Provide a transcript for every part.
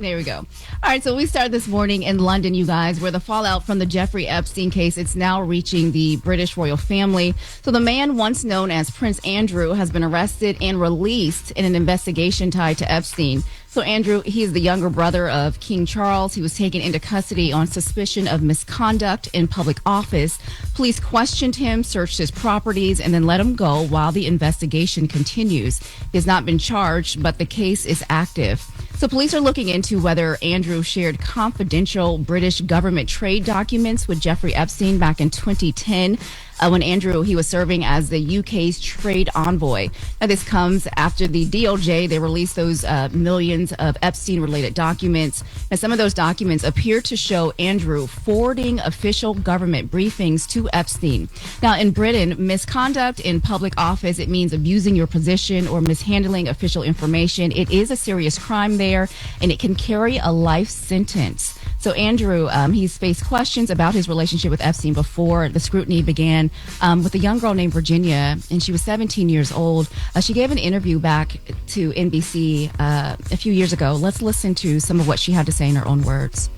There we go. All right, so we start this morning in London, you guys, where the fallout from the Jeffrey Epstein case, it's now reaching the British royal family. So the man once known as Prince Andrew has been arrested and released in an investigation tied to Epstein. So Andrew, he is the younger brother of King Charles. He was taken into custody on suspicion of misconduct in public office. Police questioned him, searched his properties, and then let him go while the investigation continues. He has not been charged, but the case is active. So police are looking into whether Andrew shared confidential British government trade documents with Jeffrey Epstein back in 2010. When Andrew, he was serving as the UK's trade envoy. Now, this comes after the DOJ, they released those millions of Epstein-related documents. And some of those documents appear to show Andrew forwarding official government briefings to Epstein. Now, in Britain, misconduct in public office, it means abusing your position or mishandling official information. It is a serious crime there, and it can carry a life sentence. So Andrew, he's faced questions about his relationship with Epstein before the scrutiny began with a young girl named Virginia, and she was 17 years old. She gave an interview back to NBC a few years ago. Let's listen to some of what she had to say in her own words.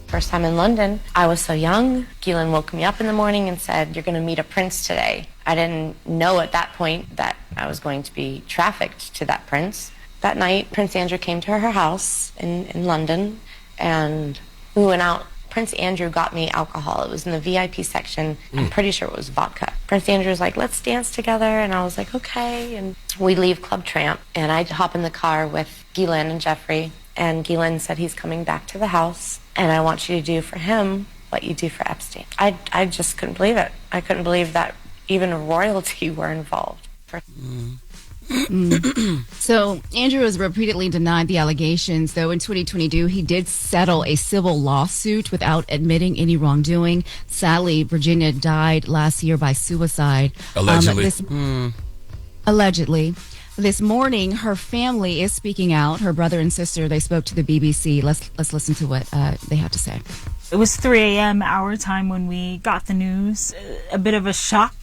First time in London, I was so young. Ghislaine woke me up in the morning and said, "You're going to meet a prince today." I didn't know at that point that I was going to be trafficked to that prince. That night, Prince Andrew came to her house in London, and we went out. Prince Andrew got me alcohol. It was in the VIP section. I'm pretty sure it was vodka. Prince Andrew was like, "Let's dance together." And I was like, okay. And we leave Club Tramp. And I hop in the car with Ghislaine and Jeffrey. And Ghislaine said, "He's coming back to the house. And I want you to do for him what you do for Epstein." I just couldn't believe it. I couldn't believe that even royalty were involved. So Andrew has repeatedly denied the allegations, though in 2022 he did settle a civil lawsuit without admitting any wrongdoing. Sadly, Virginia died last year by suicide. Allegedly. Allegedly. This morning, her family is speaking out. Her brother and sister, they spoke to the BBC. Let's listen to what they had to say. It was 3 a.m. our time when we got the news. A bit of a shock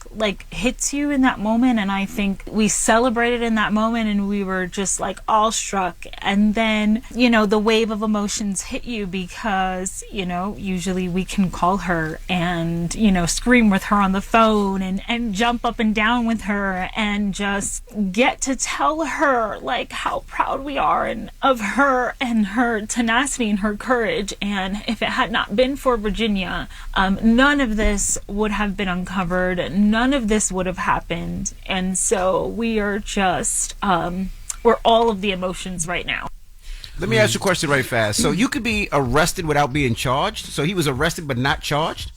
hits you in that moment, and I think we celebrated in that moment, and we were just all struck. And then the wave of emotions hit you because usually we can call her and scream with her on the phone and jump up and down with her and just get to tell her how proud we are of her and her tenacity and her courage. And if it had not been for Virginia, none of this would have been uncovered. None of this would have happened. And so we are just, we're all of the emotions right now. Let me ask you a question right fast. So you could be arrested without being charged? So he was arrested but not charged?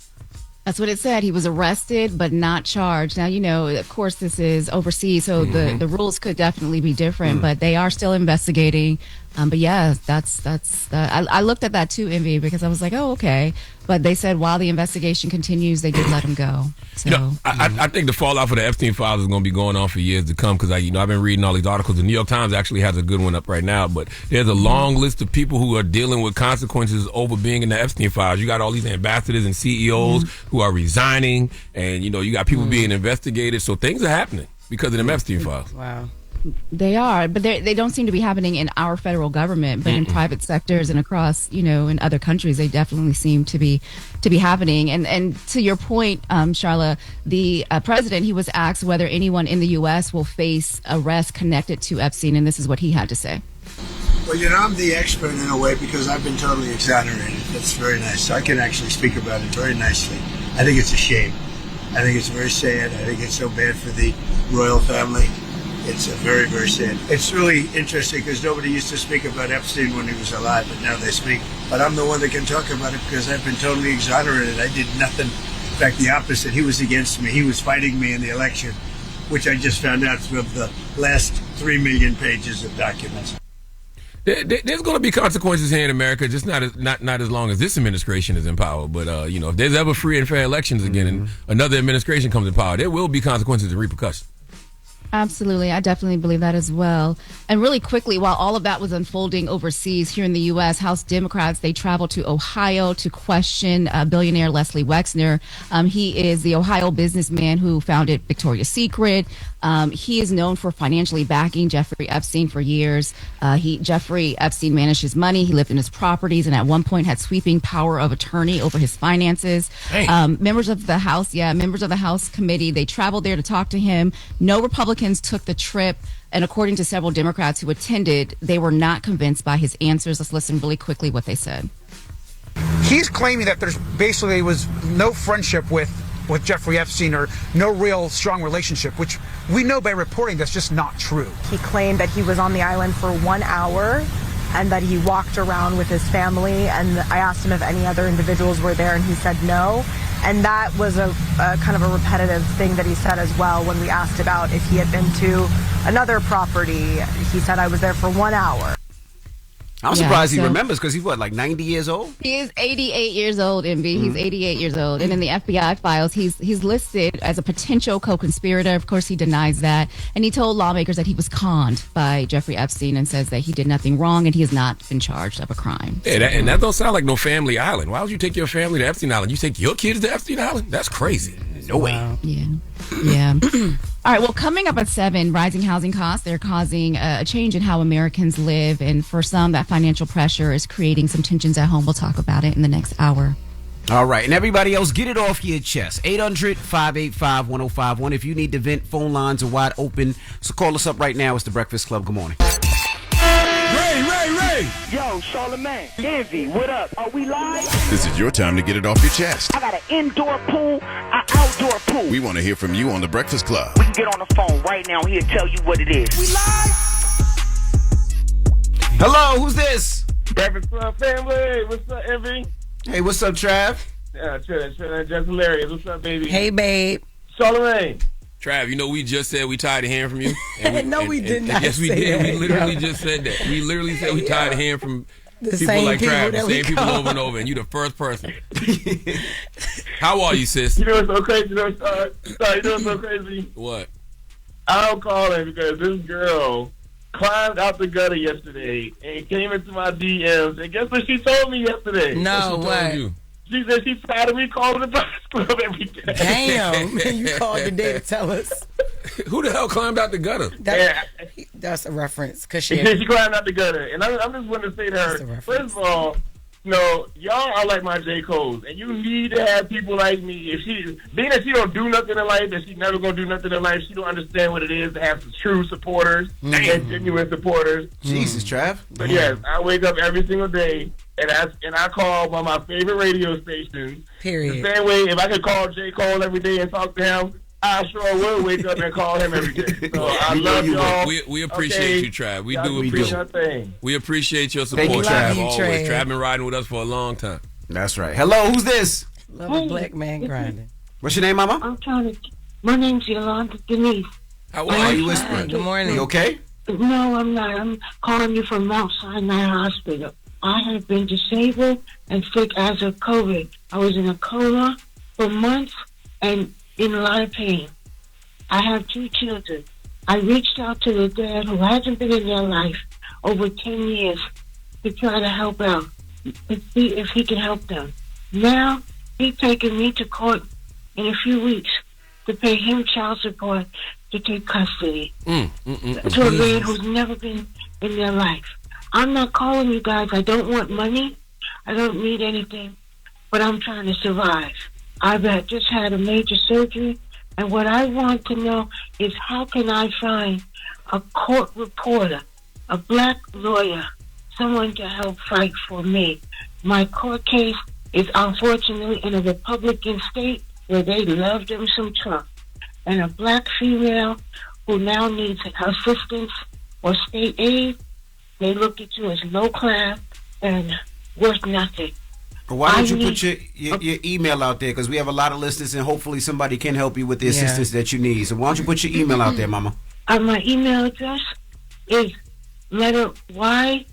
That's what it said. He was arrested but not charged. Now, of course, this is overseas, so the rules could definitely be different, but they are still investigating. But yeah, I looked at that too, Envy, because I was like, oh, okay. But they said while the investigation continues, they did let him go. So I think the fallout for the Epstein files is going to be going on for years to come because I've been reading all these articles. The New York Times actually has a good one up right now. But there's a long list of people who are dealing with consequences over being in the Epstein files. You got all these ambassadors and CEOs who are resigning, and you got people being investigated. So things are happening because of them Epstein files. Wow. They are, but they don't seem to be happening in our federal government, but in private sectors and across, in other countries, they definitely seem to be happening. And to your point, Charla, the president, he was asked whether anyone in the U.S. will face arrest connected to Epstein, and this is what he had to say. Well, I'm the expert in a way because I've been totally exonerated. That's very nice. So I can actually speak about it very nicely. I think it's a shame. I think it's very sad. I think it's so bad for the royal family. It's very, very sad. It's really interesting because nobody used to speak about Epstein when he was alive, but now they speak. But I'm the one that can talk about it because I've been totally exonerated. I did nothing. In fact, the opposite. He was against me. He was fighting me in the election, which I just found out from the last 3 million pages of documents. There's going to be consequences here in America, just not as long as this administration is in power. But if there's ever free and fair elections again and another administration comes in power, there will be consequences and repercussions. Absolutely. I definitely believe that as well. And really quickly, while all of that was unfolding overseas, here in the U.S., House Democrats, they traveled to Ohio to question billionaire Leslie Wexner. He is the Ohio businessman who founded Victoria's Secret. He is known for financially backing Jeffrey Epstein for years. Jeffrey Epstein managed his money. He lived in his properties and at one point had sweeping power of attorney over his finances. Members of the House committee, they traveled there to talk to him. No Republicans took the trip. And according to several Democrats who attended, they were not convinced by his answers. Let's listen really quickly what they said. He's claiming that there's basically was no friendship with Jeffrey Epstein or no real strong relationship, which we know by reporting that's just not true. He claimed that he was on the island for 1 hour and that he walked around with his family, and I asked him if any other individuals were there and he said no. And that was a kind of a repetitive thing that he said as well when we asked about if he had been to another property. He said, I was there for 1 hour. I'm surprised he remembers because he's like 90 years old? He is 88 years old, MB. He's 88 years old. And in the FBI files, he's listed as a potential co-conspirator. Of course, he denies that. And he told lawmakers that he was conned by Jeffrey Epstein and says that he did nothing wrong and he has not been charged of a crime. Yeah, and that don't sound like no family island. Why would you take your family to Epstein Island? You take your kids to Epstein Island? That's crazy. No way. Yeah. All right, well, coming up at 7, rising housing costs, they're causing a change in how Americans live. And for some, that financial pressure is creating some tensions at home. We'll talk about it in the next hour. All right, and everybody else, get it off your chest. 800-585-1051. If you need to vent, phone lines are wide open. So call us up right now. It's The Breakfast Club. Good morning. Ray! Yo, Charlamagne, Envy, what up? Are we live? This is your time to get it off your chest. I got an indoor pool, an outdoor pool. We want to hear from you on The Breakfast Club. We can get on the phone right now. He'll tell you what it is. We live? Hello, who's this? Breakfast Club family. What's up, Envy? Hey, what's up, Trav? Yeah, chillin'. Jess Hilarious. What's up, baby? Hey, babe. Charlamagne. Trav, you know we just said we tired of hearing from you. No, we did not. Yes, we did. We literally just said that. We literally said we tired of hearing from people like Trav, the same people over and over, and you the first person. How are you, sis? You know what's so crazy? You know what's so crazy? What? I'm calling because this girl climbed out the gutter yesterday and came into my DMs, and guess what she told me yesterday? No, what? She said she's tired of me calling the Breakfast Club every day. Damn, you called today to tell us. Who the hell climbed out the gutter? That's a reference. Cause she climbed out the gutter. And I'm just going to say to her, first of all, y'all are like my J. Cole's, and you need to have people like me. Being that she don't do nothing in life, and she's never going to do nothing in life, she don't understand what it is to have some true supporters and genuine supporters. Jesus, Trav. But yes, I wake up every single day, and I call one of my favorite radio stations. Period. The same way, if I could call J. Cole every day and talk to him, I sure will wake up and call him every day. So I love y'all. We appreciate you, Trav. We do appreciate. We appreciate your support, Trav. Always. Trav been riding with us for a long time. That's right. Hello, who's this? Love a black man grinding. What's your name, Mama? I'm trying to. My name's Yolanda Denise. How are you whispering? Good morning. You okay? No, I'm not. I'm calling you from Mount Sinai Hospital. I have been disabled and sick as of COVID. I was in a coma for months and in a lot of pain. I have 2 children. I reached out to the dad who hasn't been in their life over 10 years to try to help out and see if he can help them. Now, he's taking me to court in a few weeks to pay him child support to take custody to a man who's never been in their life. I'm not calling you guys. I don't want money. I don't need anything, but I'm trying to survive. I've just had a major surgery, and what I want to know is how can I find a court reporter, a black lawyer, someone to help fight for me. My court case is unfortunately in a Republican state where they love them some Trump, and a black female who now needs assistance or state aid, they look at you as low class and worth nothing. Why don't you put your email out there? Because we have a lot of listeners, and hopefully somebody can help you with the assistance that you need. So why don't you put your email out there, Mama? My email address is letter YWINGATE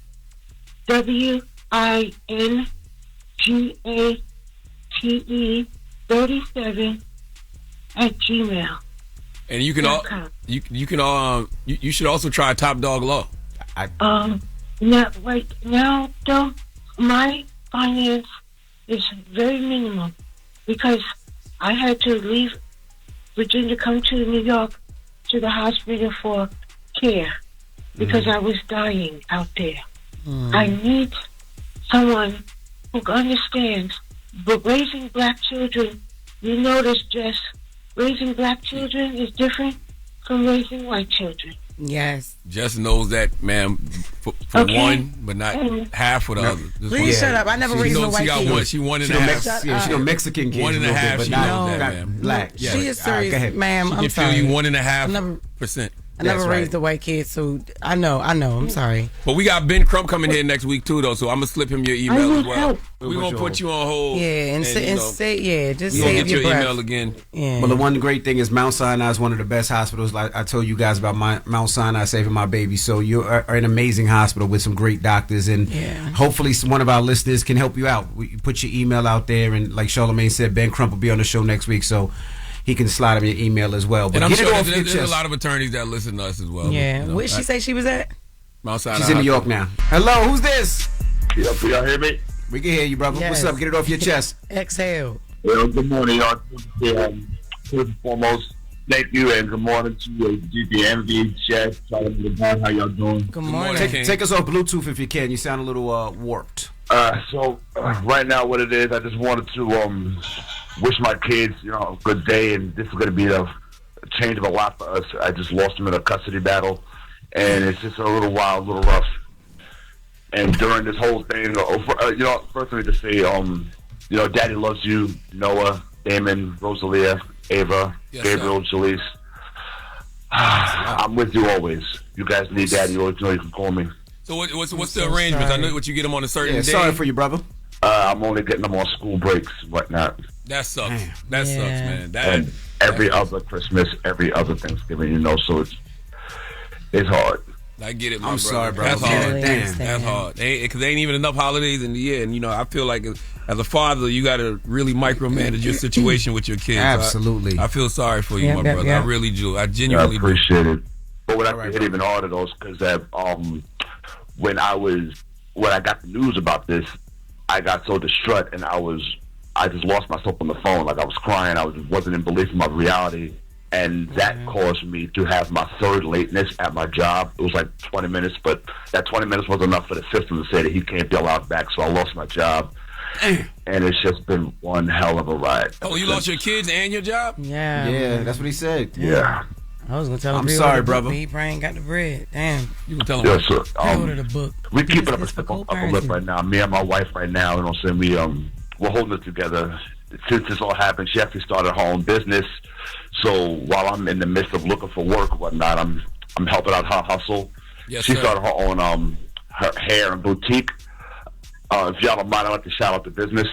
37 @gmail. And you can you should also try Top Dog Law. Now though, my finance is very minimal because I had to leave Virginia, come to New York to the hospital for care because I was dying out there. I need someone who understands. But raising black children, you notice, Jess, raising black children is different from raising white children. Yes. Jess knows that, ma'am, for one, but not half for the other. Please shut up. I never raised no white kids. She one and a half. She a Mexican kid. 1.5. But She not knows that, ma'am. black. She is serious, ma'am. She I'm can sorry. feel you 1.5%. I never raised a white kid, so I know. I'm sorry. But we got Ben Crump coming here next week too, though. So I'm gonna slip him your email as well. We're gonna put you on hold. Yeah, and say just we're save gonna get your breath. email again. Yeah. Well, the one great thing is Mount Sinai is one of the best hospitals. Like I told you guys about Mount Sinai saving my baby. So you are an amazing hospital with some great doctors, and hopefully one of our listeners can help you out. We put your email out there, and like Charlamagne said, Ben Crump will be on the show next week. So he can slide him your email as well. But and I'm get sure it off there's your a chest. lot of attorneys that listen to us as well. Yeah. But, Where'd she say she was at? Mount Sinai. She's in New York now. Hello, who's this? Y'all hear me? We can hear you, brother. Yes. What's up? Get it off your chest. Exhale. Well, good morning, y'all. First and foremost, thank you, and good morning to IDKMYDE, Jess, Charlamagne, how y'all doing? Good morning. Take us off Bluetooth if you can. You sound a little warped. So right now, what it is, I just wanted to wish my kids, a good day, and this is going to be a change of a lot for us. I just lost them in a custody battle, and it's just a little wild, a little rough. And during this whole thing, first let me just say, Daddy loves you, Noah, Damon, Rosalia, Ava, Gabriel, Jalise. I'm with you always. You guys need Daddy, you always know you can call me. So what's the arrangements? I know what you get them on a certain day. Sorry for you, brother. I'm only getting them on school breaks right now. That sucks. That sucks, man. And every other Christmas, every other Thanksgiving, so it's hard. I get it, my I'm brother. sorry, bro. That's hard. Damn. That's hard. Because there ain't even enough holidays in the year. And, I feel like as a father, you got to really micromanage your situation with your kids. Absolutely. I feel sorry for you, my brother. I really do. I genuinely do. I appreciate it. But what I hit even harder, though, is because when I got the news about this, I got so distraught, and I just lost myself on the phone. Like, I was crying. I wasn't in belief in my reality. And that caused me to have my third lateness at my job. It was like 20 minutes, but that 20 minutes was enough for the system to say that he can't be allowed back, so I lost my job. And it's just been one hell of a ride. Oh, you lost your kids and your job? Yeah. That's what he said. Yeah. I was going to tell him. I'm sorry, brother. He probably ain't got the bread. Damn. You can tell him. Yeah, sir. Order the book. We keep it up a lip right now. Me and my wife right now, we're holding it together. Since this all happened, she actually started her own business. So while I'm in the midst of looking for work and whatnot, I'm helping out her hustle. Yes, she sir. started her own her hair and boutique. If y'all don't mind, I'd like to shout out the business.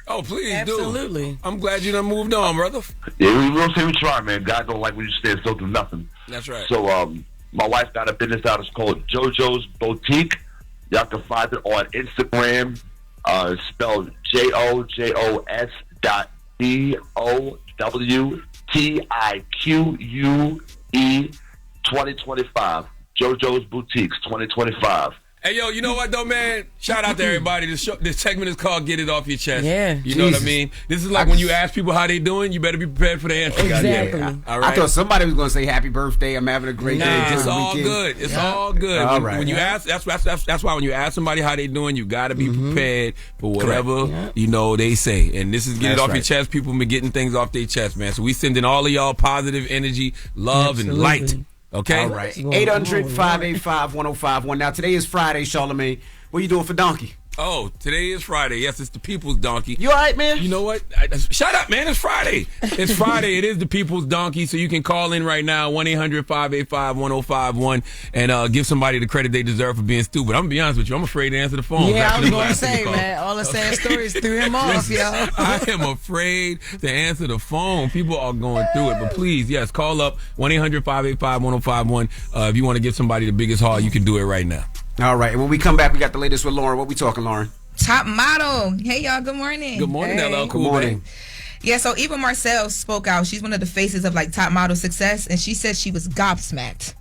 Oh, please do. Absolutely. I'm glad you done moved on, brother. Yeah, we'll say we try, man. God don't like when you stay still do nothing. That's right. So my wife got a business out. It's called JoJo's Boutique. Y'all can find it on Instagram. Spelled JoJo's.BOWTIQUE 2025. JoJo's Boutiques 2025. Hey, yo, you know what, though, man? Shout out to everybody. This segment is called Get It Off Your Chest. Yeah. You know what I mean? This is like when you ask people how they doing, you better be prepared for the answer. Exactly. All right? I thought somebody was going to say happy birthday. I'm having a great day. It's all good. It's all good. All when, right. when you ask, that's why when you ask somebody how they doing, you got to be prepared for whatever they say. And this is Get It Off Your Chest. People been getting things off their chest, man. So we sending all of y'all positive energy, love, and light. Okay? All right. 800-585-1051. Now, today is Friday, Charlamagne. What you doing for Donkey? Oh, today is Friday. Yes, it's the People's Donkey. You all right, man? You know what? Shut up, man. It's Friday. It's Friday. It is the People's Donkey. So you can call in right now, 1-800-585-1051, and give somebody the credit they deserve for being stupid. I'm going to be honest with you. I'm afraid to answer the phone. Yeah, I was going to say, man, all the sad stories threw him off, y'all. I am afraid to answer the phone. People are going through it. But please, yes, call up 1-800-585-1051. If you want to give somebody the biggest haul, you can do it right now. All right. And when we come back, we got the latest with Loren. What we talking, Loren? Top model. Hey, y'all. Good morning. Good morning, hey. LL Cool. Good morning. Yeah, so Eva Marcel spoke out. She's one of the faces of like top model success, and she said she was gobsmacked.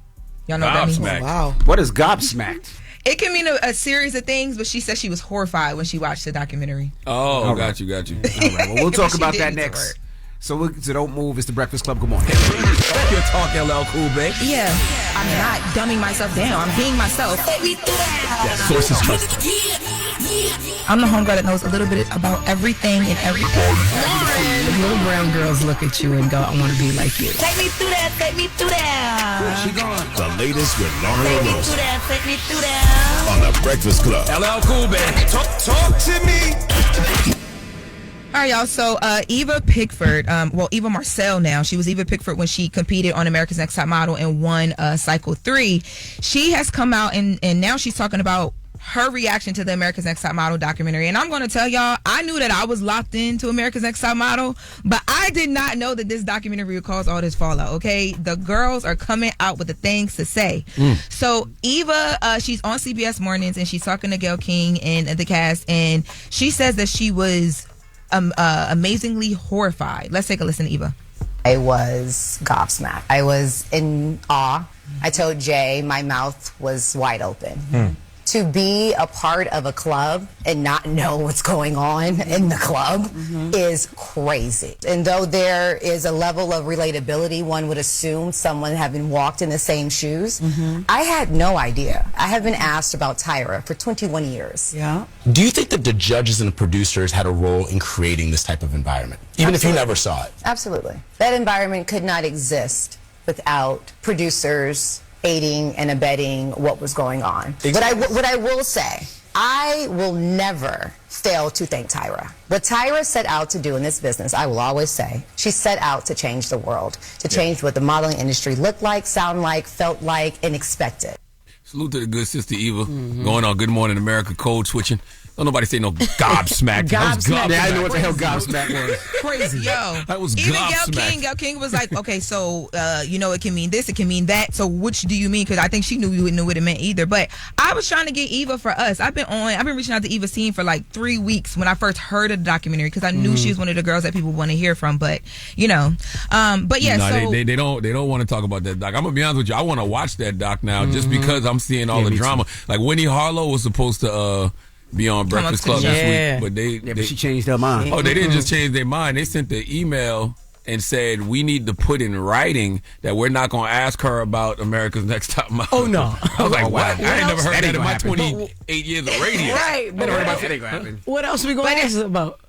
Y'all know what that means? Oh, wow. What is gobsmacked? It can mean a series of things, but she said she was horrified when she watched the documentary. Oh, got you. All right, well, we'll talk about that next. So don't move. It's the Breakfast Club. Good morning. You're talking LL Cool, babe. Yeah, I'm not dumbing myself down. I'm being myself. Sources trust. I'm the homegirl that knows a little bit about everything and everything. The little brown girls look at you and go, I want to be like you. Take me through that. Take me through that. She gone. The latest with Loren LoRosa Take me through that. on the Breakfast Club. LL Cool, babe. Talk to me. All right, y'all. So Eva Pickford, Eva Marcel now. She was Eva Pickford when she competed on America's Next Top Model and won Cycle 3. She has come out and now she's talking about her reaction to the America's Next Top Model documentary. And I'm going to tell y'all, I knew that I was locked into America's Next Top Model, but I did not know that this documentary would cause all this fallout, okay? The girls are coming out with the things to say. So Eva, she's on CBS Mornings, and she's talking to Gayle King and the cast, and she says that she was amazingly horrified. Let's take a listen to Eva. I was gobsmacked. I was in awe. I told Jay my mouth was wide open. To be a part of a club and not know what's going on in the club is crazy. And though there is a level of relatability, one would assume someone having walked in the same shoes, I had no idea. I have been asked about Tyra for 21 years. Yeah. Do you think that the judges and the producers had a role in creating this type of environment, even if you never saw it? Absolutely. That environment could not exist without producers aiding and abetting what was going on. Exactly. What I will say, I will never fail to thank Tyra. What Tyra set out to do in this business, I will always say, she set out to change the world, to change what the modeling industry looked like, sound like, felt like, and expected. Salute to the good sister Eva. Going on Good Morning America, code switching. Don't nobody say no gobsmacked. Gobsmacked. I know what the hell gobsmacked was. Crazy. Yo. I was even gobsmacked. Gayle King was like, okay, so, it can mean this, it can mean that. So which do you mean? Because I think she knew you wouldn't know what it meant either. But I was trying to get Eva for us. I've been reaching out to Eva's team for like 3 weeks when I first heard of the documentary because I knew she was one of the girls that people want to hear from. But, but yeah. No, so they don't want to talk about that doc. I'm going to be honest with you. I want to watch that doc now just because I'm seeing all the drama. Like Winnie Harlow was supposed to be on Breakfast Club this week, but she changed her mind. Oh, they didn't just change their mind. They sent the email and said we need to put in writing that we're not going to ask her about America's Next Top Model. Oh no! I was like, what? I ain't never heard That that in my happen. 28 years of radio. Right, but what else are we going to ask about?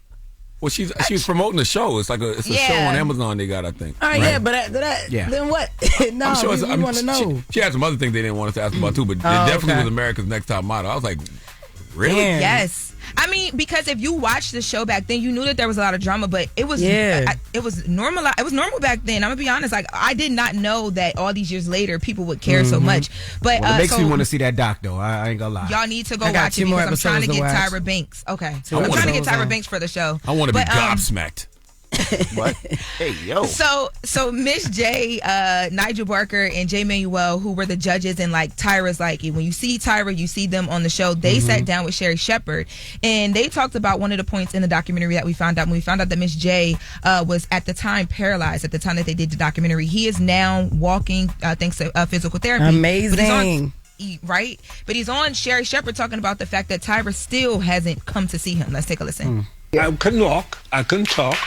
Well, she's promoting the show. It's like it's a show on Amazon they got, I think. All right, yeah, but after that, then what? No, I'm sure we want to know. She had some other things they didn't want us to ask about too, but it definitely was America's Next Top Model. I was like, really? Damn. Yes. I mean, because if you watched the show back then, you knew that there was a lot of drama, but it was it was normal. It was normal back then. I'm gonna be honest. Like I did not know that all these years later people would care so much. But it makes me want to see that doc though. I ain't gonna lie. Y'all need to go watch it because I'm trying to get Tyra Banks. Okay, I'm trying to get Tyra Banks for the show. I want to be gobsmacked. What? Hey, yo. So Miss J, Nigel Barker, and Jay Manuel, who were the judges, and like Tyra's like, when you see Tyra, you see them on the show. They sat down with Sherry Shepherd, and they talked about one of the points in the documentary that we found out. When we found out that Miss J was at the time paralyzed at the time that they did the documentary. He is now walking thanks to physical therapy. Amazing. Right? But he's on Sherry Shepherd talking about the fact that Tyra still hasn't come to see him. Let's take a listen. I couldn't walk. I couldn't talk.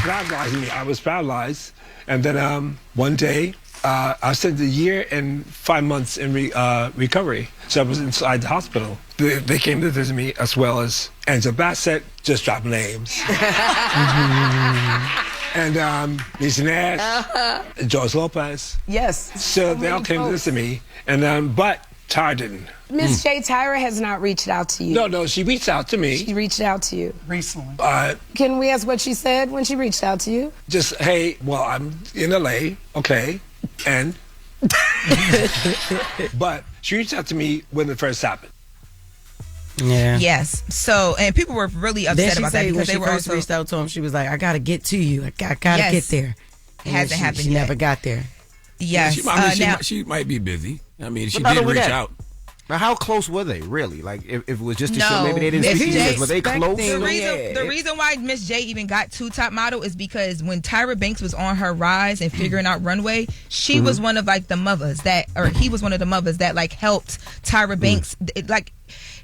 I was paralyzed. And then one day, I spent a year and 5 months in recovery. So I was inside the hospital. They came to visit me as well as Angela Bassett, just drop names. And Lisa Nash, George Lopez. Yes. So they all came to visit me. And but Tyra didn't. Miss J. Tyra has not reached out to you. No, she reached out to me. She reached out to you. Recently. Can we ask what she said when she reached out to you? Just, hey, well, I'm in LA, okay, and... But she reached out to me when it first happened. Yeah. Yes. So, and people were really upset about that because they were also reached out to him. She was like, "I gotta get to you. I gotta get there." It hasn't happened she yet. never got there. Yes. She might be busy. I mean, she did reach out. But how close were they, really? Like, if it was just a No, show, maybe they didn't Miss speak J- English, were they close? The reason why Miss J even got to Top Model is because when Tyra Banks was on her rise and figuring out Runway, she was one of like the mothers that, or he was one of the mothers that like helped Tyra Banks, like.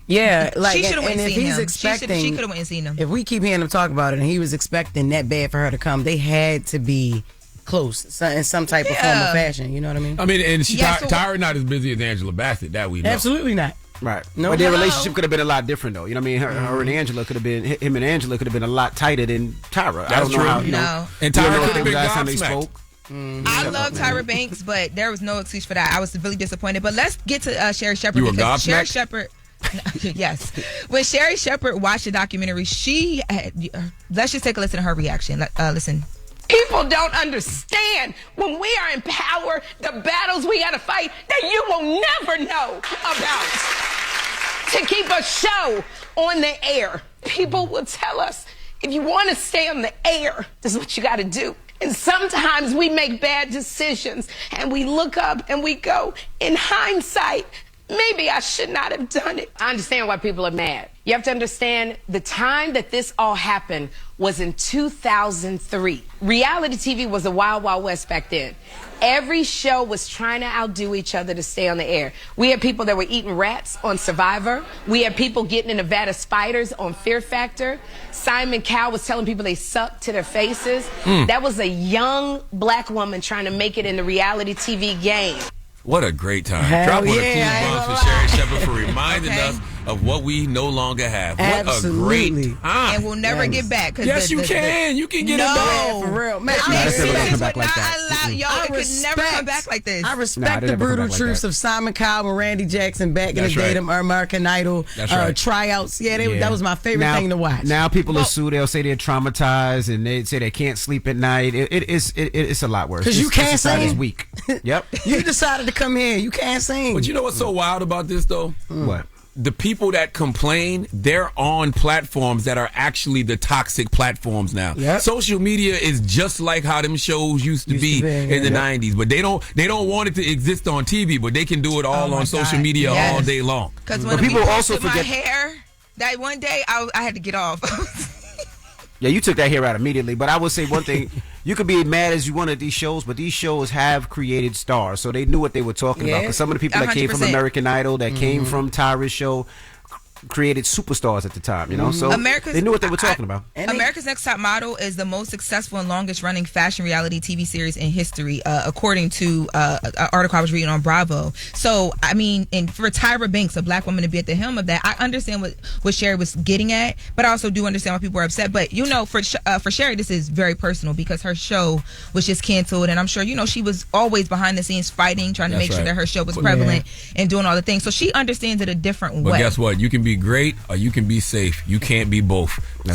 Yeah, like she should have went and and if seen he's him. expecting, She could have went and seen him. If we keep hearing him talk about it, and he was expecting that bad for her to come, they had to be close in some type of form of fashion. You know what I mean? I mean, and Tyra not as busy as Angela Bassett. That we know. Absolutely not. Right. No, but their hello. relationship could have been a lot different, though. You know what I mean? Her and Angela could have been, him and Angela could have been a lot tighter than Tyra. I don't know how, you know. No. And you know, Tyra could have been last time they gobsmacked. spoke. I love Tyra Banks, but there was no excuse for that. I was really disappointed. But let's get to Sherry Shepherd. You were because Sherry gobsmacked? Shepherd. Yes. When Sherry Shepherd watched the documentary, she had, let's just take a listen to her reaction. Listen. People don't understand when we are in power, the battles we got to fight that you will never know about. To keep a show on the air, people will tell us, if you want to stay on the air, this is what you got to do. And sometimes we make bad decisions and we look up and we go, in hindsight, maybe I should not have done it. I understand why people are mad. You have to understand the time that this all happened was in 2003. Reality TV was the wild, wild west back then. Every show was trying to outdo each other to stay on the air. We had people that were eating rats on Survivor. We had people getting in a vat of spiders on Fear Factor. Simon Cowell was telling people they sucked to their faces. That was a young black woman trying to make it in the reality TV game. What a great time. Hell Drop one yeah, of cool bombs for Sherry Shepherd for reminding us of what we no longer have. What Absolutely. a great time. And we'll never get back. Yes, you can. You can get it back. For real. Man, That's never gonna come back like that. Y'all, it could never come back like this. I Nah, respect they the never come brutal back like truths that. of Simon Cowell and Randy Jackson back in That's the day, right. them American Idol That's right. tryouts. Yeah, that was my favorite now, thing to watch. Now people are sued. They'll say they're traumatized and they say they can't sleep at night. It's a lot worse. 'Cause you This can't society is sing. weak. Yep. You decided to come here. You can't sing. But you know what's so wild about this, though? What? The people that complain, they're on platforms that are actually the toxic platforms now. Yep. Social media is just like how them shows used to be in the 90s, but they don't want it to exist on TV, but they can do it all on social media all day long. Because when people people also also my forget- hair, that one day I had to get off. Yeah, you took that hair out immediately. But I would say one thing: you could be mad as you want at these shows, but these shows have created stars, so they knew what they were talking about. Because some of the people that came from 100%. American Idol, that came from Tyra's show, created superstars at the time. You know, so they knew what they were talking about. America's Next Top Model is the most successful and longest running fashion reality TV series in history, according to an article I was reading on Bravo. So, I mean, and for Tyra Banks, a black woman, to be at the helm of that, I understand what Sherry was getting at, but I also do understand why people are upset. But, you know, for Sherry, this is very personal because her show was just canceled, and I'm sure, you know, she was always behind the scenes fighting, trying to make sure that her show was prevalent and doing all the things. So she understands it a different way. But guess what? You can be great or you can be safe. You can't be both.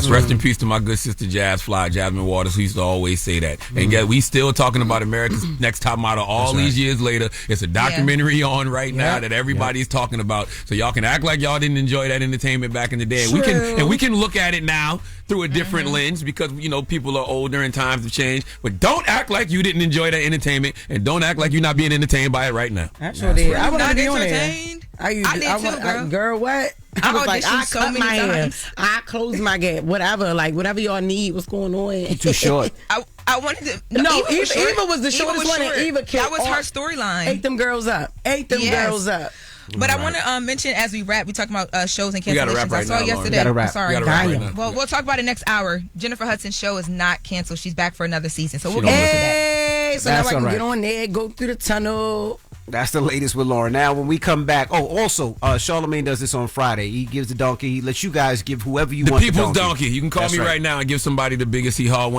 Rest in peace to my good sister Jasmine Waters, who used to always say that. And yet we still talking about America's Next Top Model all these years later. It's a documentary on right now that everybody's talking about. So y'all can act like y'all didn't enjoy that entertainment back in the day. We can look at it now through a different lens because, you know, people are older and times have changed. But don't act like you didn't enjoy that entertainment, and don't act like you're not being entertained by it right now. I sure did. I want to Not be on there. entertained. I did too, girl. Girl, what? I was like, I so cut many my hair. times. I close my gap. Whatever y'all need. What's going on? Too short. I wanted to. No, Eva was short. Eva was the shortest one, and Eva that was her storyline. Ate them girls up. Girls up. But I want to mention as we wrap, we talking about shows and We gotta cancellations. wrap right I saw now, Lauren. yesterday. We gotta wrap. I'm sorry, We gotta wrap right now. Well, we'll talk about it next hour. Jennifer Hudson's show is not canceled. She's back for another season, so we'll get into that. Hey, so now That's I can all right. get on there, go through the tunnel. That's the latest with Lauren. Now, when we come back, also, Charlamagne does this on Friday. He gives the donkey. He lets you guys give whoever you The want People's the Donkey. You can call That's me right. right now and give somebody the biggest hee-haw.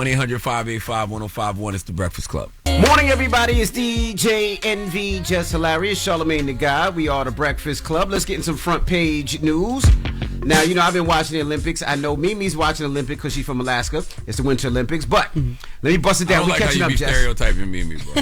1-800-585-1051. It's The Breakfast Club. Morning, everybody. It's DJ NV, Jess Hilarious, Charlamagne the Guy. We are The Breakfast Club. Let's get in some front page news. Now, you know, I've been watching the Olympics. I know Mimi's watching the Olympics because she's from Alaska. It's the Winter Olympics. But let me bust it I down. don't We like how catching you up, be Jess. stereotyping Mimi, bro.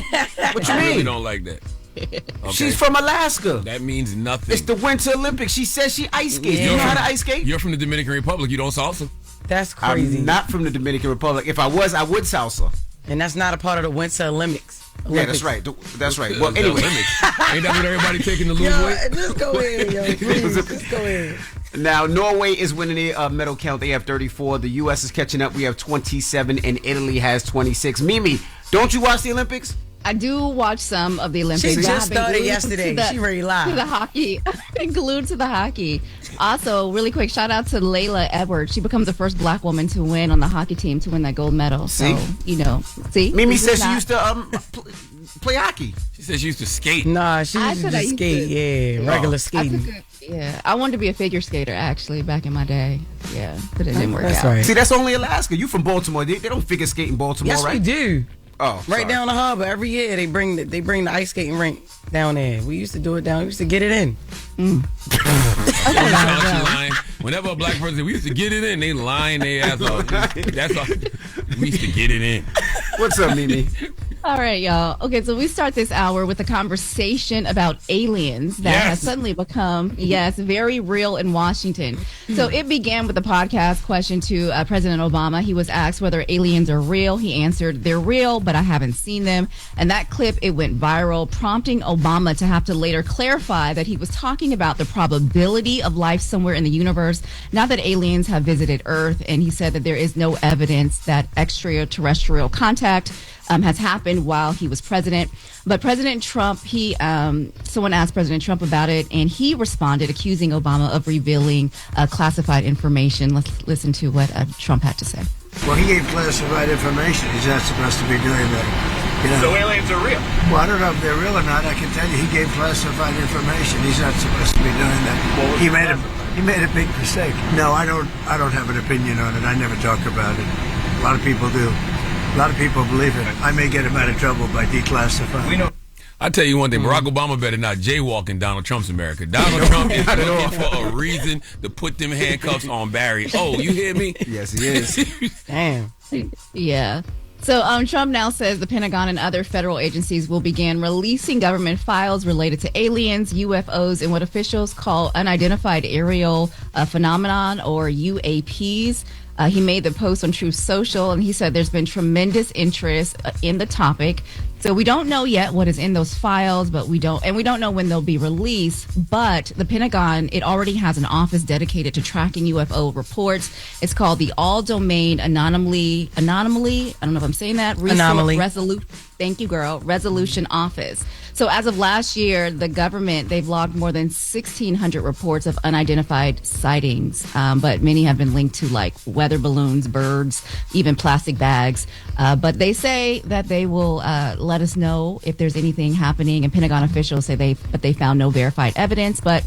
What you I really mean? don't like that. Okay? She's from Alaska. That means nothing. It's the Winter Olympics. She says she ice skates. You know how to ice skate? You're from the Dominican Republic. You don't salsa. That's crazy. I'm not from the Dominican Republic. If I was, I would salsa. And that's not a part of the Winter Olympics. Yeah, that's right. That's right. Well, anyway. Ain't that what everybody taking to lose weight? Just go ahead, yo. Please, just go ahead. Now, Norway is winning the medal count. They have 34. The U.S. is catching up. We have 27, and Italy has 26. Mimi, don't you watch the Olympics? I do watch some of the Olympics. She just started yesterday. She ready live. To the hockey. Glued to the hockey. Also, really quick, shout out to Layla Edwards. She becomes the first black woman to win on the hockey team to win that gold medal. See? So, you know. See? Mimi says she used to play hockey. She said she used to skate. Nah, she used to just skate. Yeah, regular skating. I wanted to be a figure skater, actually, back in my day. Yeah, but it didn't work out. Right. See, that's only Alaska. You from Baltimore. They don't figure skate in Baltimore, yes, right? Yes, we do. Oh, right down the harbor. Every year they bring the ice skating rink down there. We used to do it down. We used to get it in. Whenever a black person, we used to get it in. They lying their ass off. That's all. We used to get it in. What's up, Mimi? All right, y'all. Okay, so we start this hour with a conversation about aliens that has suddenly become, very real in Washington. So it began with a podcast question to President Obama. He was asked whether aliens are real. He answered, they're real, but I haven't seen them. And that clip, it went viral, prompting Obama to have to later clarify that he was talking about the probability of life somewhere in the universe, not that aliens have visited Earth. And he said that there is no evidence that extraterrestrial contact has happened while he was president. But President Trump, someone asked President Trump about it, and he responded accusing Obama of revealing classified information. Let's listen to what Trump had to say. Well, he gave classified information. He's not supposed to be doing that. You know? So aliens are real? Well, I don't know if they're real or not. I can tell you he gave classified information. He's not supposed to be doing that. He made a big mistake. No, I don't have an opinion on it. I never talk about it. A lot of people do. A lot of people believe it. I may get him out of trouble by declassifying. We know. I tell you one thing, Barack Obama better not jaywalk in Donald Trump's America. Donald Trump is looking for a reason to put them handcuffs on Barry. Oh, you hear me? Yes, he is. Damn. Yeah. So Trump now says the Pentagon and other federal agencies will begin releasing government files related to aliens, UFOs, and what officials call unidentified aerial phenomenon, or UAPs. He made the post on Truth Social, and he said there's been tremendous interest in the topic. So we don't know yet what is in those files, but we don't know when they'll be released. But the Pentagon, it already has an office dedicated to tracking UFO reports. It's called the All Domain Anomaly. I don't know if I'm saying that. Anomaly. Thank you, girl. Resolution Office. So as of last year, the government, they've logged more than 1,600 reports of unidentified sightings, but many have been linked to like weather balloons, birds, even plastic bags. But they say that they will let us know if there's anything happening. And Pentagon officials say they found no verified evidence. But,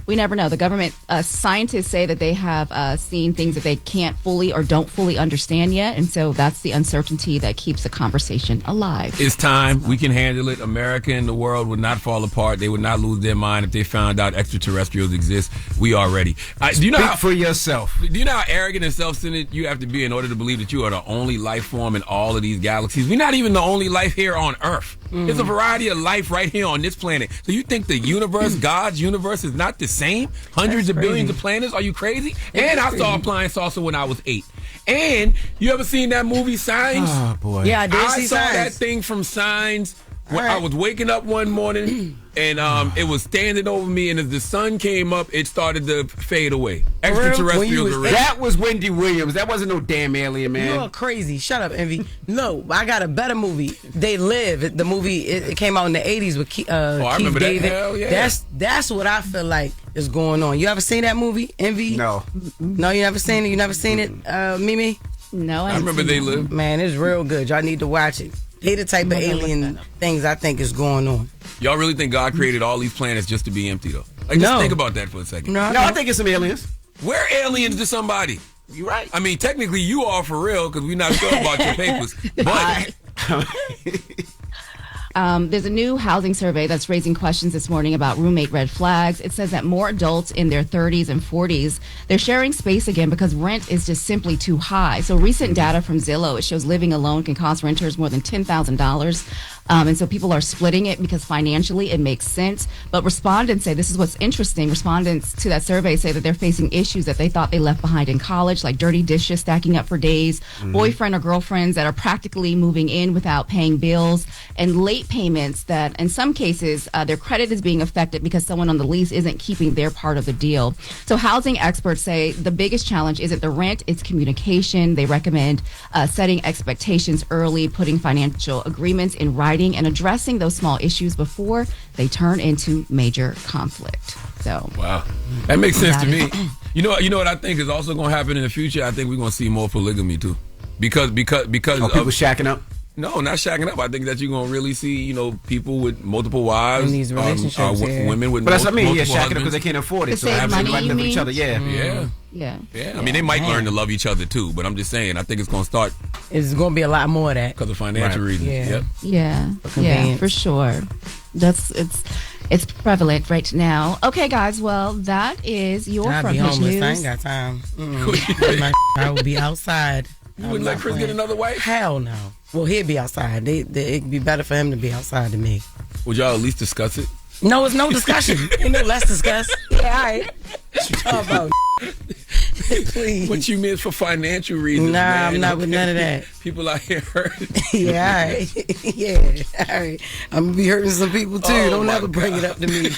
we never know. The government scientists say that they have seen things that they can't fully or don't fully understand yet. And so that's the uncertainty that keeps the conversation alive. It's time. We can handle it. America and the world would not fall apart. They would not lose their mind if they found out extraterrestrials exist. We are ready. Do you know Speak for yourself. Do you know how arrogant and self-centered you have to be in order to believe that you are the only life form in all of these galaxies? We're not even the only life here on Earth. There's a variety of life right here on this planet. So you think the universe, God's universe, is not the same? Hundreds of billions of planets? Are you crazy? And I saw a flying saucer when I was 8. And you ever seen that movie Signs? Oh, boy. Yeah, I did see saw Signs. that thing from Signs. When I was waking up one morning, and it was standing over me, and as the sun came up, it started to fade away. Extraterrestrials are real. That was Wendy Williams. That wasn't no damn alien, man. You're crazy. Shut up, Envy. No, I got a better movie. They Live. The movie, it came out in the 80s with Keith I remember David. that. Hell yeah. That's what I feel like is going on. You ever seen that movie, Envy? No. No, you never seen it? You never seen it, Mimi? No, I remember They Live. Man, it's real good. Y'all need to watch it. They the type of alien things I think is going on. Y'all really think God created all these planets just to be empty, though? Like, just think about that for a second. No, I think it's some aliens. We're aliens to somebody. You right. I mean, technically, you are for real because we're not sure about your papers. But there's a new housing survey that's raising questions this morning about roommate red flags. It says that more adults in their 30s and 40s, they're sharing space again because rent is just simply too high. So recent data from Zillow, it shows living alone can cost renters more than $10,000. And so people are splitting it because financially it makes sense. But respondents say, this is what's interesting, respondents to that survey say that they're facing issues that they thought they left behind in college, like dirty dishes stacking up for days, boyfriend or girlfriends that are practically moving in without paying bills, and late payments that in some cases their credit is being affected because someone on the lease isn't keeping their part of the deal. So housing experts say the biggest challenge isn't the rent, it's communication. They recommend setting expectations early, putting financial agreements in writing, and addressing those small issues before they turn into major conflict. So wow, that makes sense to me. You know what I think is also going to happen in the future. I think we're going to see more polygamy too, because people shacking up. No, not shacking up. I think that you're gonna really see, people with multiple wives, in these relationships, women with. But that's what I mean. Yeah, multiple shacking up because they can't afford it, so save they money, have to live with each other. Yeah. I mean, they might learn to love each other too, but I'm just saying. I think it's gonna start. It's gonna be a lot more of that because of financial reasons. Yeah. Yeah, for sure. It's prevalent right now. Okay, guys. Well, that is your I'll front be page homeless. news. I ain't got time. I will be outside. You wouldn't let Chris get another wife? Hell no. Well, he'd be outside. It'd be better for him to be outside than me. Would y'all at least discuss it? No, it's no discussion. Ain't no less discuss. Yeah, all right. What you talking about? Please. What you meant for financial reasons? Nah, man. I'm not with none of that. People out here hurting. Yeah, all right. Yeah, all right. I'm gonna be hurting some people too. Don't ever bring it up to me.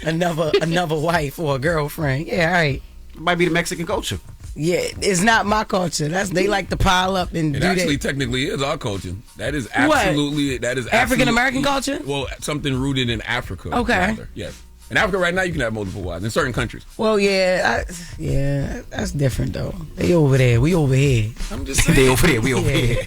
Another wife or a girlfriend. Yeah, all right. Might be the Mexican culture. Yeah, it's not my culture. They like to pile up and It do actually that. technically is our culture. That is absolutely African American culture. Well, something rooted in Africa. Okay. Rather. Yes. In Africa right now, you can have multiple wives in certain countries. Well, that's different though. They over there, we over here. I'm just saying. They over there, we over here.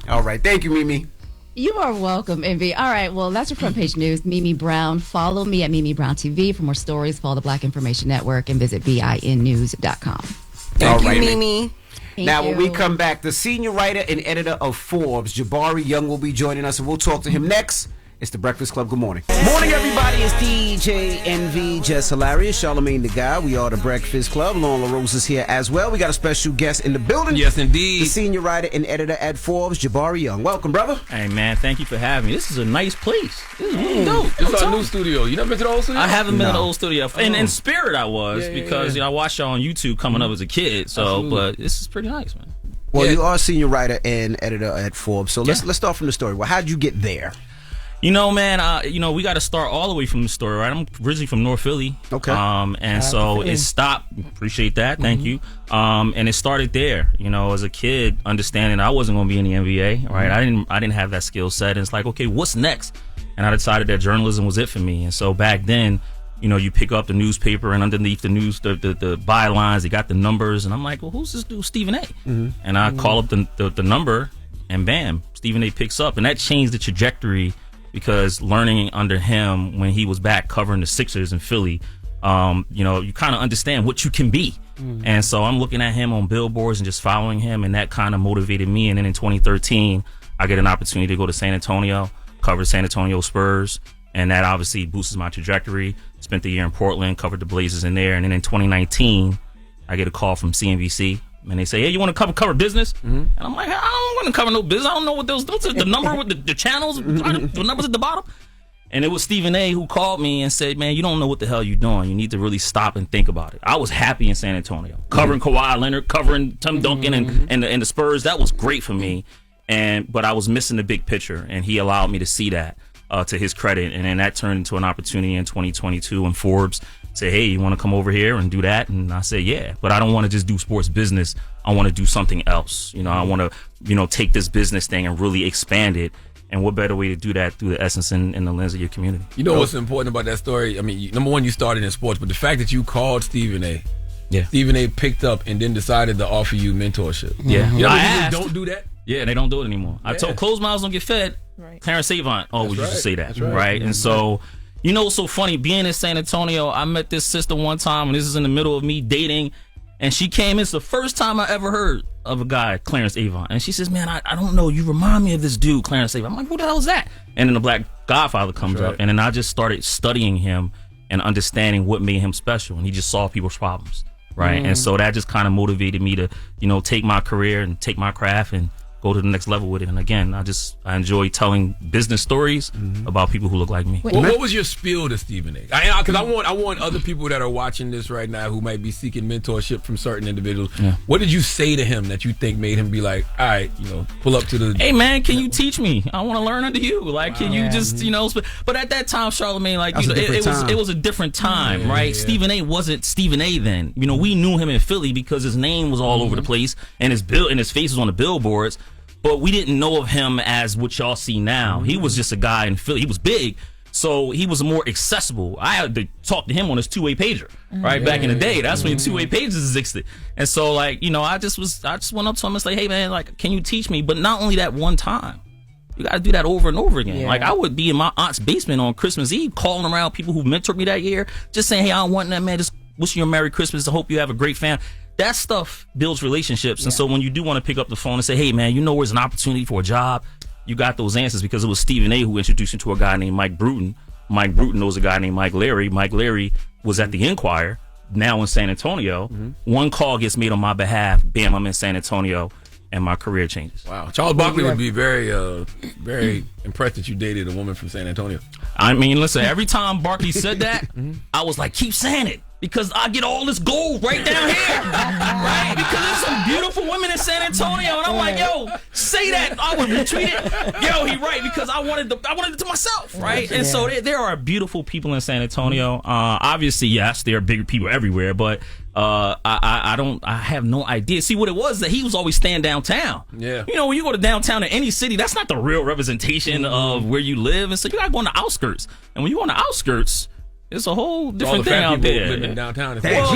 All right, thank you, Mimi. You are welcome, Envy. All right, well, that's your front page news. Mimi Brown. Follow me at Mimi Brown TV for more stories. Follow the Black Information Network and visit BINnews.com. Thank you, Mimi. Now, when we come back, the senior writer and editor of Forbes, Jabari Young, will be joining us, and we'll talk to him next. It's the Breakfast Club. Good morning. Morning, everybody. It's DJ NV, Jess Hilarious, Charlamagne the Guy. We are the Breakfast Club. Loren LoRosa is here as well. We got a special guest in the building. Yes, indeed. The senior writer and editor at Forbes, Jabari Young. Welcome, brother. Hey, man. Thank you for having me. This is a nice place. This is really dope. This is our new studio. You never been to the old studio? I haven't been to the old studio. In spirit, I was because I watched y'all on YouTube coming up as a kid. So, but this is pretty nice, man. Well, you are a senior writer and editor at Forbes. So let's start from the story. Well, how'd you get there? You know, man, we got to start all the way from the story, right? I'm originally from North Philly. Okay. And so it stopped. Appreciate that. Thank you. And it started there, as a kid, understanding I wasn't going to be in the NBA, right? I didn't have that skill set. And it's like, okay, what's next? And I decided that journalism was it for me. And so back then, you pick up the newspaper and underneath the news, the bylines, they got the numbers. And I'm like, well, who's this dude, Stephen A? And I call up the number and bam, Stephen A picks up. And that changed the trajectory because learning under him when he was back covering the Sixers in Philly, you kind of understand what you can be. And so I'm looking at him on billboards and just following him, and that kind of motivated me. And then in 2013, I get an opportunity to go to San Antonio, cover the San Antonio Spurs, and that obviously boosts my trajectory. Spent the year in Portland, covered the Blazers in there, and then in 2019, I get a call from CNBC. And they say, hey, you want to cover business? And I'm like, I don't want to cover no business. I don't know what those are the number with the channels, the numbers at the bottom. And it was Stephen A who called me and said, man, you don't know what the hell you're doing. You need to really stop and think about it. I was happy in San Antonio, covering Kawhi Leonard, covering Tim Duncan and the Spurs. That was great for me. But I was missing the big picture, and he allowed me to see that to his credit. And then that turned into an opportunity in 2022 when Forbes said, hey, you want to come over here and do that? And I said, yeah, but I don't want to just do sports business. I want to do something else. I want to, take this business thing and really expand it. And what better way to do that through the essence and the lens of your community? You know what's important about that story? I mean, number one, you started in sports, but the fact that you called Stephen A. Yeah. Stephen A. picked up and then decided to offer you mentorship. Yeah. I asked. Don't do that. Yeah, they don't do it anymore. I told closed mouths don't get fed. Right. Clarence Avant always used to say that. Right. And so, what's so funny? Being in San Antonio, I met this sister one time, and this is in the middle of me dating, and she came in. It's the first time I ever heard of a guy, Clarence Avant. And she says, man, I don't know. You remind me of this dude, Clarence Avant. I'm like, who the hell is that? And then the Black Godfather comes up, and then I just started studying him and understanding what made him special. And he just solved people's problems. Right. And so that just kind of motivated me to, take my career and take my craft and go to the next level with it. And again, I enjoy telling business stories about people who look like me. What was your spiel to Stephen A? Because I want other people that are watching this right now who might be seeking mentorship from certain individuals. Yeah. What did you say to him that you think made him be like, all right, pull up to the... Hey, man, can you teach me? I want to learn under you. Like, can you just, But at that time, Charlamagne, like, it was a different time, right? Yeah. Stephen A wasn't Stephen A then. We knew him in Philly because his name was all over the place and his face was on the billboards. But we didn't know of him as what y'all see now. He was just a guy in Philly. He was big, so he was more accessible. I had to talk to him on his two-way pager, right? Back in the day. That's when two-way pagers existed. And so, like, I just went up to him and said, hey, man, like, can you teach me? But not only that one time. You got to do that over and over again. Yeah. Like, I would be in my aunt's basement on Christmas Eve calling around people who mentored me that year, just saying, hey, I want that, man. Just wishing you a Merry Christmas. I hope you have a great family. That stuff builds relationships. And so when you do want to pick up the phone and say, hey, man, where's an opportunity for a job? You got those answers because it was Stephen A who introduced you to a guy named Mike Bruton. Mike Bruton knows a guy named Mike Larry. Mike Larry was at the Enquirer, now in San Antonio. One call gets made on my behalf. Bam, I'm in San Antonio. And my career changes. Wow. Charles Barkley would be very, very impressed that you dated a woman from San Antonio. I mean, listen, every time Barkley said that, I was like, keep saying it. Because I get all this gold right down here. Right? Because there's some beautiful women in San Antonio. And I'm like, yo, say that. I would retweet it. Yo, he right. Because I wanted it to myself. Right? And so there are beautiful people in San Antonio. Obviously, yes, there are bigger people everywhere. But I have no idea. See, what it was that he was always staying downtown. Yeah. When you go to downtown in any city, that's not the real representation of where you live. And so you got to go on the outskirts. And when you go on the outskirts, it's a whole different thing out there. Living downtown. But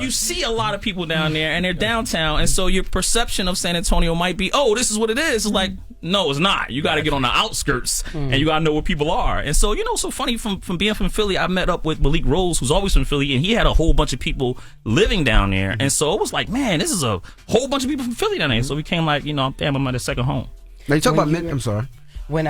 you see a lot of people down there, and they're downtown, and so your perception of San Antonio might be, oh, this is what it is. It's like, no, it's not. You got to get on the outskirts, and you got to know where people are. And so, so funny, from being from Philly, I met up with Malik Rose, who's always from Philly, and he had a whole bunch of people living down there. And so it was like, man, this is a whole bunch of people from Philly down there. So we became like, I'm at a second home. Now you talk about I'm sorry. When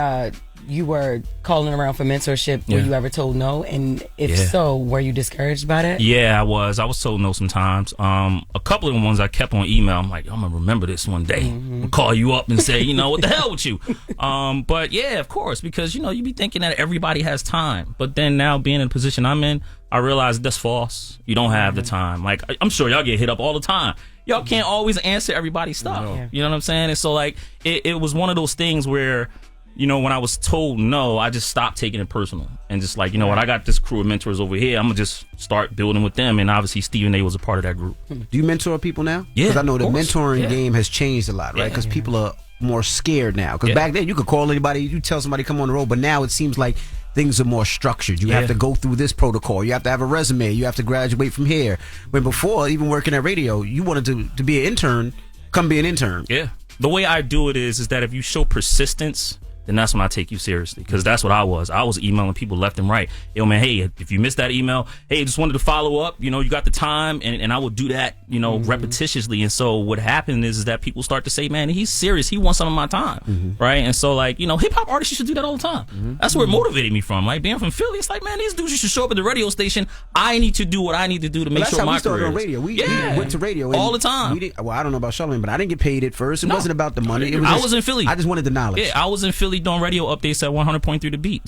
you were calling around for mentorship, were you ever told no? And if so, were you discouraged by that? Yeah, I was told no sometimes. A couple of the ones I kept on email. I'm like, I'm gonna remember this one day. I'm gonna call you up and say, what the hell with you? But yeah, of course, because you be thinking that everybody has time. But then now being in the position I'm in, I realize that's false. You don't have the time. Like, I'm sure y'all get hit up all the time. Y'all can't always answer everybody's stuff. No. You know what I'm saying? And so like it was one of those things where, when I was told no, I just stopped taking it personal and just like, what, I got this crew of mentors over here. I'm going to just start building with them. And obviously Stephen A was a part of that group. Do you mentor people now? Yeah. Because I know the mentoring game has changed a lot, right? Because people are more scared now. Because back then you could call anybody, you tell somebody come on the road, but now it seems like things are more structured. You have to go through this protocol. You have to have a resume. You have to graduate from here. When before, even working at radio, you wanted to be an intern, come be an intern. Yeah. The way I do it is that if you show persistence, then that's when I take you seriously, because that's what I was. I was emailing people left and right. Yo, man, hey, if you missed that email, hey, just wanted to follow up. You got the time, and I would do that, repetitiously. And so what happened is that people start to say, man, he's serious. He wants some of my time, right? And so, like, hip hop artists should do that all the time. That's where it motivated me from. Like, being from Philly, it's like, man, these dudes should show up at the radio station. I need to do what I need to do to make sure my career. On radio. We went to radio all the time. I don't know about Charlamagne, but I didn't get paid at first. It wasn't about the money. I was in Philly. I just wanted the knowledge. Yeah, I was in Philly doing radio updates at 100.3 The Beat.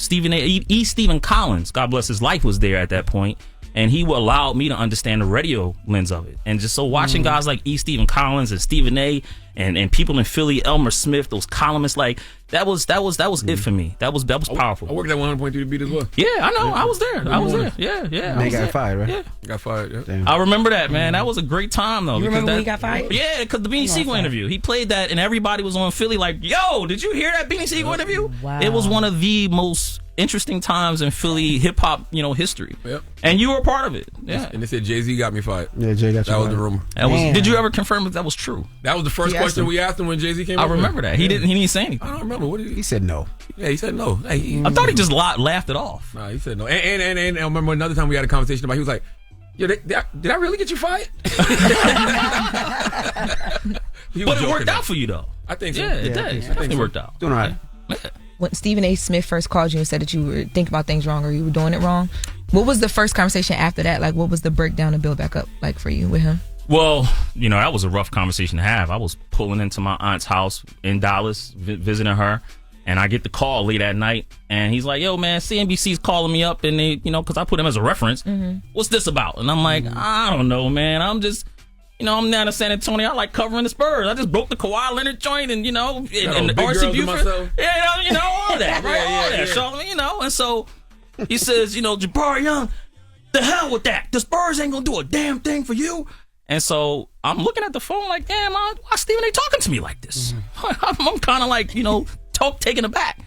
Stephen Collins, God bless his life, was there at that point, and he allowed me to understand the radio lens of it. And just so watching guys like Stephen Collins and Stephen A. and people in Philly, Elmer Smith, those columnists, like that was it for me. That was powerful. I worked at 100.3 The Beat as well. Yeah, I know. I was there. Yeah. They got fired, right? Yeah. Got fired. Yeah. I remember that, man. That was a great time though. You remember when he got fired? Yeah, because the Beanie Siegel interview, he played that, and everybody was on Philly like, "Yo, did you hear that Beanie Siegel interview?" Wow. It was one of the most interesting times in Philly hip hop, history. Yep. And you were a part of it. Yeah. And they said Jay-Z got me fired. Yeah, Jay got you. That was the rumor. Did you ever confirm that was true? That was the first question we asked him when Jay-Z came. I remember that. He didn't say anything. I don't remember. What did he said? No. Yeah, he said no. I thought he just laughed it off. Nah, he said no. And I remember another time we had a conversation about. He was like, "Yo, did I really get you fired?" But it worked out for you though. I think so. Yeah, it did. I think it worked out. Doing all right. When Stephen A. Smith first called you and said that you were thinking about things wrong or you were doing it wrong, what was the first conversation after that? Like, what was the breakdown and build back up like for you with him? Well, that was a rough conversation to have. I was pulling into my aunt's house in Dallas, visiting her, and I get the call late at night, and he's like, yo, man, CNBC's calling me up, and they, because I put him as a reference. What's this about? And I'm like, I don't know, man. I'm just, I'm down in San Antonio. I like covering the Spurs. I just broke the Kawhi Leonard joint, and, and Arce Buford. Yeah, all that, right? All that, Charlamagne, and so he says, Jabari Young, the hell with that. The Spurs ain't gonna do a damn thing for you. And so I'm looking at the phone like, damn, why Stephen ain't talking to me like this? I'm kind of like, taken aback.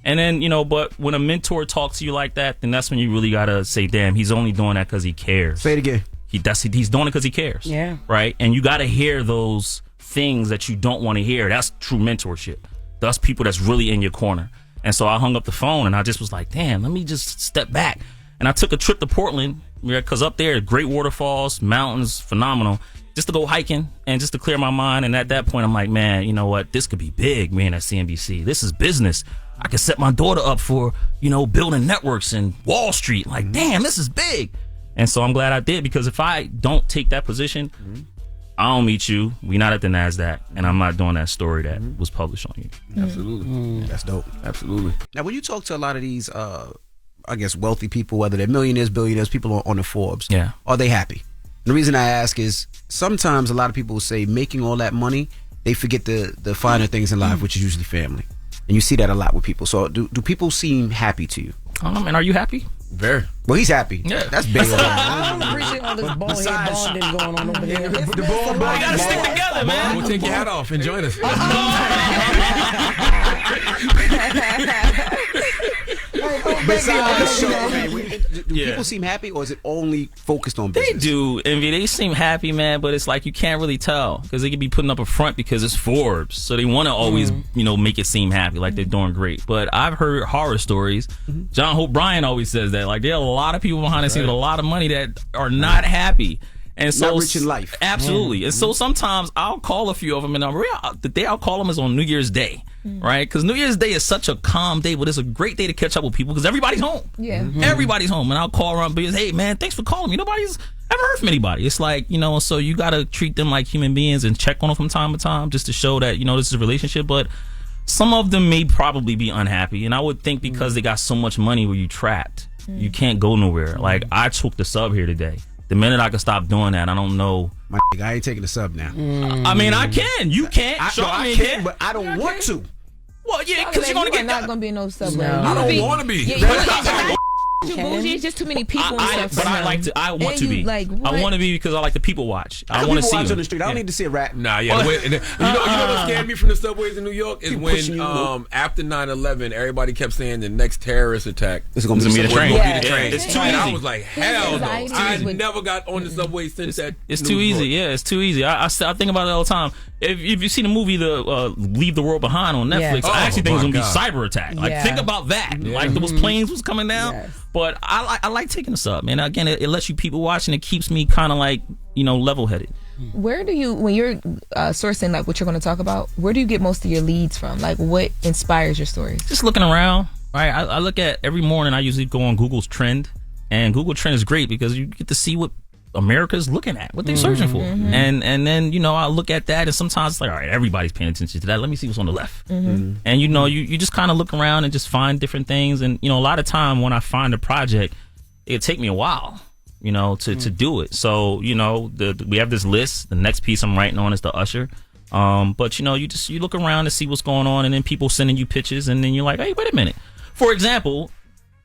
And then, but when a mentor talks to you like that, then that's when you really got to say, damn, he's only doing that because he cares. Say it again. He's doing it because he cares. Yeah. Right? And you got to hear those things that you don't want to hear. That's true mentorship. That's people that's really in your corner. And so I hung up the phone and I just was like, damn, let me just step back. And I took a trip to Portland because up there, great waterfalls, mountains, phenomenal, just to go hiking and just to clear my mind. And at that point, I'm like, man, you know what? This could be big, man, at CNBC. This is business. I could set my daughter up for, building networks in Wall Street. Like, damn, this is big. And so I'm glad I did, because if I don't take that position, I don't meet you. We not at the NASDAQ, and I'm not doing that story that was published on you. Absolutely. That's dope. Absolutely. Now, when you talk to a lot of these, wealthy people, whether they're millionaires, billionaires, people on the Forbes, are they happy? And the reason I ask is sometimes a lot of people will say making all that money, they forget the finer things in life, which is usually family. And you see that a lot with people. So do people seem happy to you? I don't know, man. Are you happy? Very. Well, he's happy. Yeah. That's big. I don't appreciate all this bald head bonding going on over there. The ball, we gotta stick together, man. We'll take your hat off and join us. Besides, do people seem happy, or is it only focused on business? They do, Envy. They seem happy, man, but it's like you can't really tell because they could be putting up a front because it's Forbes, so they want to always, make it seem happy, like they're doing great. But I've heard horror stories. John Hope Bryan always says that, like, there are a lot of people behind the scenes with a lot of money that are not happy. And so, not rich in life. Absolutely. And so sometimes I'll call a few of them, and the day I'll call them is on New Year's Day, right? Because New Year's Day is such a calm day, but it's a great day to catch up with people because everybody's home. Yeah. Everybody's home. And I'll call around because, hey, man, thanks for calling me. Nobody's ever heard from anybody. It's like, so you got to treat them like human beings and check on them from time to time just to show that, this is a relationship. But some of them may probably be unhappy. And I would think because they got so much money where you trapped, you can't go nowhere. Like, I took the sub here today. The minute I can stop doing that, I don't know. My nigga, I ain't taking the sub now. I mean, I can. You can't. I can, but I don't want to. Well, yeah, because you're going to get not going to be no sub. No. I don't want to be. It's just too many people and stuff. But I want to be. Like, I want to be because I like the people watch. I want to see watch them on the street. I don't need to see a rat. Nah, yeah. You know what scared me from the subways in New York is when after 9/11, everybody kept saying the next terrorist attack is going to be the train. It's too easy. I was like, hell no. I never got on the subway since that. It's too easy. Yeah, it's too easy. I think about it all the time. If you've seen the movie the Leave the World Behind on Netflix, I actually think it's gonna be cyber attack. Like, think about that. Like, those planes was coming down. But I like taking this up, man. Again, it lets you people watch, and it keeps me kind of like, level headed. Where do you, when you're sourcing like what you're going to talk about, where do you get most of your leads from? Like, what inspires your stories? Just looking around. Right, I look at every morning. I usually go on Google's Trend, and Google Trend is great because you get to see what America's looking at, what they're searching for, and then I look at that, and sometimes it's like, all right, everybody's paying attention to that. Let me see what's on the left, and you just kind of look around and just find different things, and a lot of time when I find a project, it take me a while, to do it. So we have this list. The next piece I'm writing on is the Usher, but you look around to see what's going on, and then people sending you pitches, and then you're like, hey, wait a minute. For example,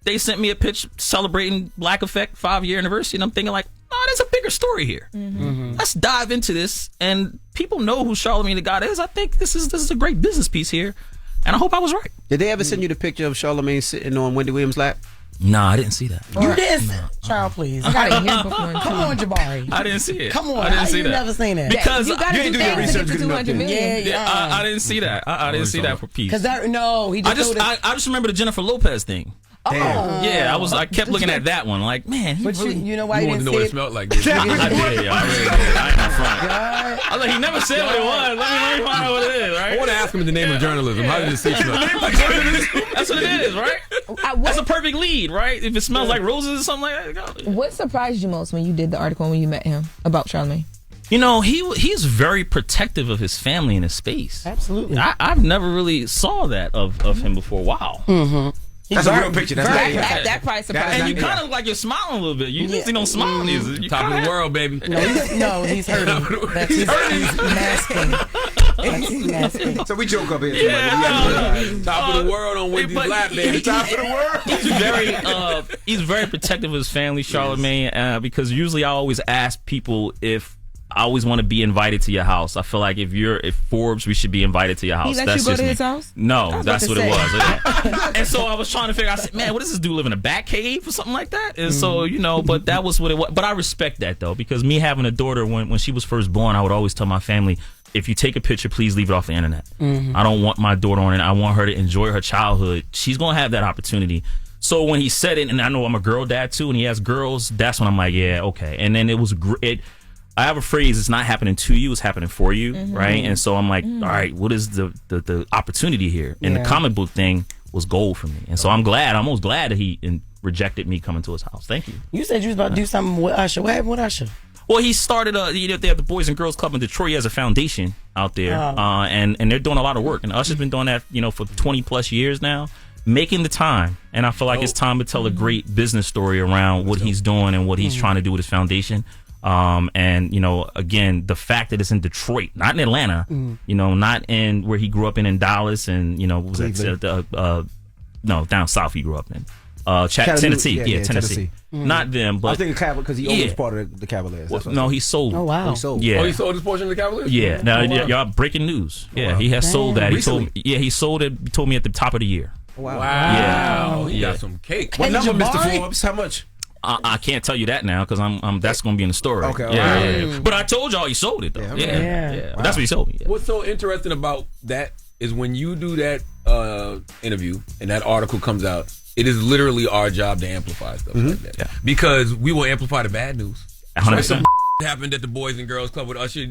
they sent me a pitch celebrating Black Effect 5-year anniversary, and I'm thinking like, oh, there's a bigger story here. Let's dive into this, and people know who Charlamagne the God is. I think this is a great business piece here, and I hope I was right. Did they ever send you the picture of Charlamagne sitting on Wendy Williams' lap? Nah, I didn't see that. You didn't? Child, please. I gotta hear before. Come on, Jabari. I didn't see it. Come on. I didn't see that. Never seen it. Because you gotta do your research to 200 million. Yeah, I didn't see that. I didn't see that for peace. Because I just remember the Jennifer Lopez thing. Damn. Yeah, I kept looking at that one like, man, but really, you know why you wanted didn't to know what see it smelled like. Did I did. I really did. I ain't gonna front. I was like, he never said what it was. Let me find out what it is, right? I want to ask him in the name of journalism. How does it smell? That's what it is, right? That's a perfect lead, right? If it smells like roses or something like that. What surprised you most when you did the article when you met him about Charlamagne? You know, he's very protective of his family and his space. Absolutely. I've never really saw that of him before. Wow. Mm-hmm. That's a real picture. That probably surprised And me. you kind of look like you're smiling a little bit. You usually don't smile. You Top of the world, baby. No, he's hurting. He's masking. He's masking. So we joke up here. Top of the world on Wendy's lap, baby. Top of the world. He's very protective of his family, Charlamagne, because usually I always ask people if I always want to be invited to your house. I feel like if Forbes, we should be invited to your house. He let you go to his house? No, that's what it was. And so I was trying to figure out, I said, man, what does this dude live in a bat cave or something like that? And so, but that was what it was. But I respect that, though, because me having a daughter, when she was first born, I would always tell my family, if you take a picture, please leave it off the internet. Mm-hmm. I don't want my daughter on it. I want her to enjoy her childhood. She's going to have that opportunity. So when he said it, and I know I'm a girl dad, too, and he has girls, that's when I'm like, yeah, okay. And then it was great. I have a phrase, it's not happening to you, it's happening for you, right? And so I'm like, all right, what is the opportunity here? And the comic book thing was gold for me. And so I'm almost glad that he rejected me coming to his house. Thank you. You said you was about to do something with Usher. What happened with Usher? Well, he started, they have the Boys and Girls Club in Detroit. He has a foundation out there, and they're doing a lot of work. And Usher's been doing that, for 20 plus years now, making the time. And I feel like it's time to tell a great business story around what he's doing and what he's trying to do with his foundation. And again, the fact that it's in Detroit, not in Atlanta, not in where he grew up in Dallas, and what was that? No, down south he grew up in, Tennessee. Yeah, Tennessee. Not them, but I think because he owns part of the Cavaliers. No, he sold. Oh wow, he sold. Yeah, he sold his portion of the Cavaliers. Yeah. Now, y'all breaking news. Yeah, he has sold that. He told me. Yeah, he sold it. He told me at the top of the year. Wow. Yeah. He got some cake. What number, Jabari? Mr. Forbes? How much? I can't tell you that now because that's going to be in the story. Okay. Yeah. But I told y'all he sold it though. Yeah. Wow. That's what he sold me. Yeah. What's so interesting about that is when you do that interview and that article comes out, it is literally our job to amplify stuff like that. Yeah. Because we will amplify the bad news. 100%. Some happened at the Boys and Girls Club with Usher.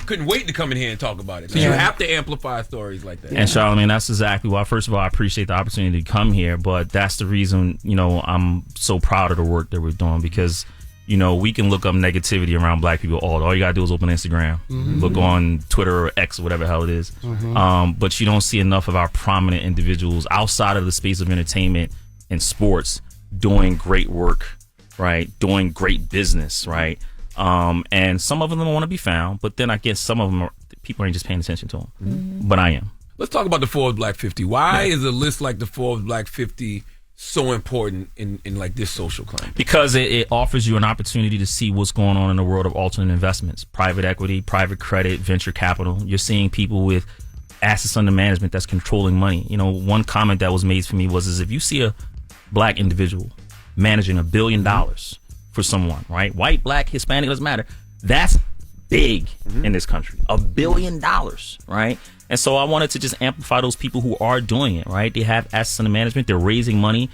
Couldn't wait to come in here and talk about it. So you have to amplify stories like that. And Charlamagne, that's exactly why. First of all, I appreciate the opportunity to come here, but that's the reason, I'm so proud of the work that we're doing because, we can look up negativity around black people all you gotta do is open Instagram, look on Twitter or X or whatever the hell it is. But you don't see enough of our prominent individuals outside of the space of entertainment and sports doing great work, right? Doing great business, right? And some of them don't want to be found, but then I guess some of them people ain't just paying attention to them. But I am. Let's talk about the Forbes Black 50. Why is a list like the Forbes Black 50 so important in like this social climate? Because it offers you an opportunity to see what's going on in the world of alternate investments, private equity, private credit, venture capital. You're seeing people with assets under management that's controlling money. One comment that was made for me was if you see a black individual managing $1 billion for someone, right? White, black, Hispanic, doesn't matter. That's big in this country. $1 billion, right? And so I wanted to just amplify those people who are doing it, right? They have assets under management. They're raising money.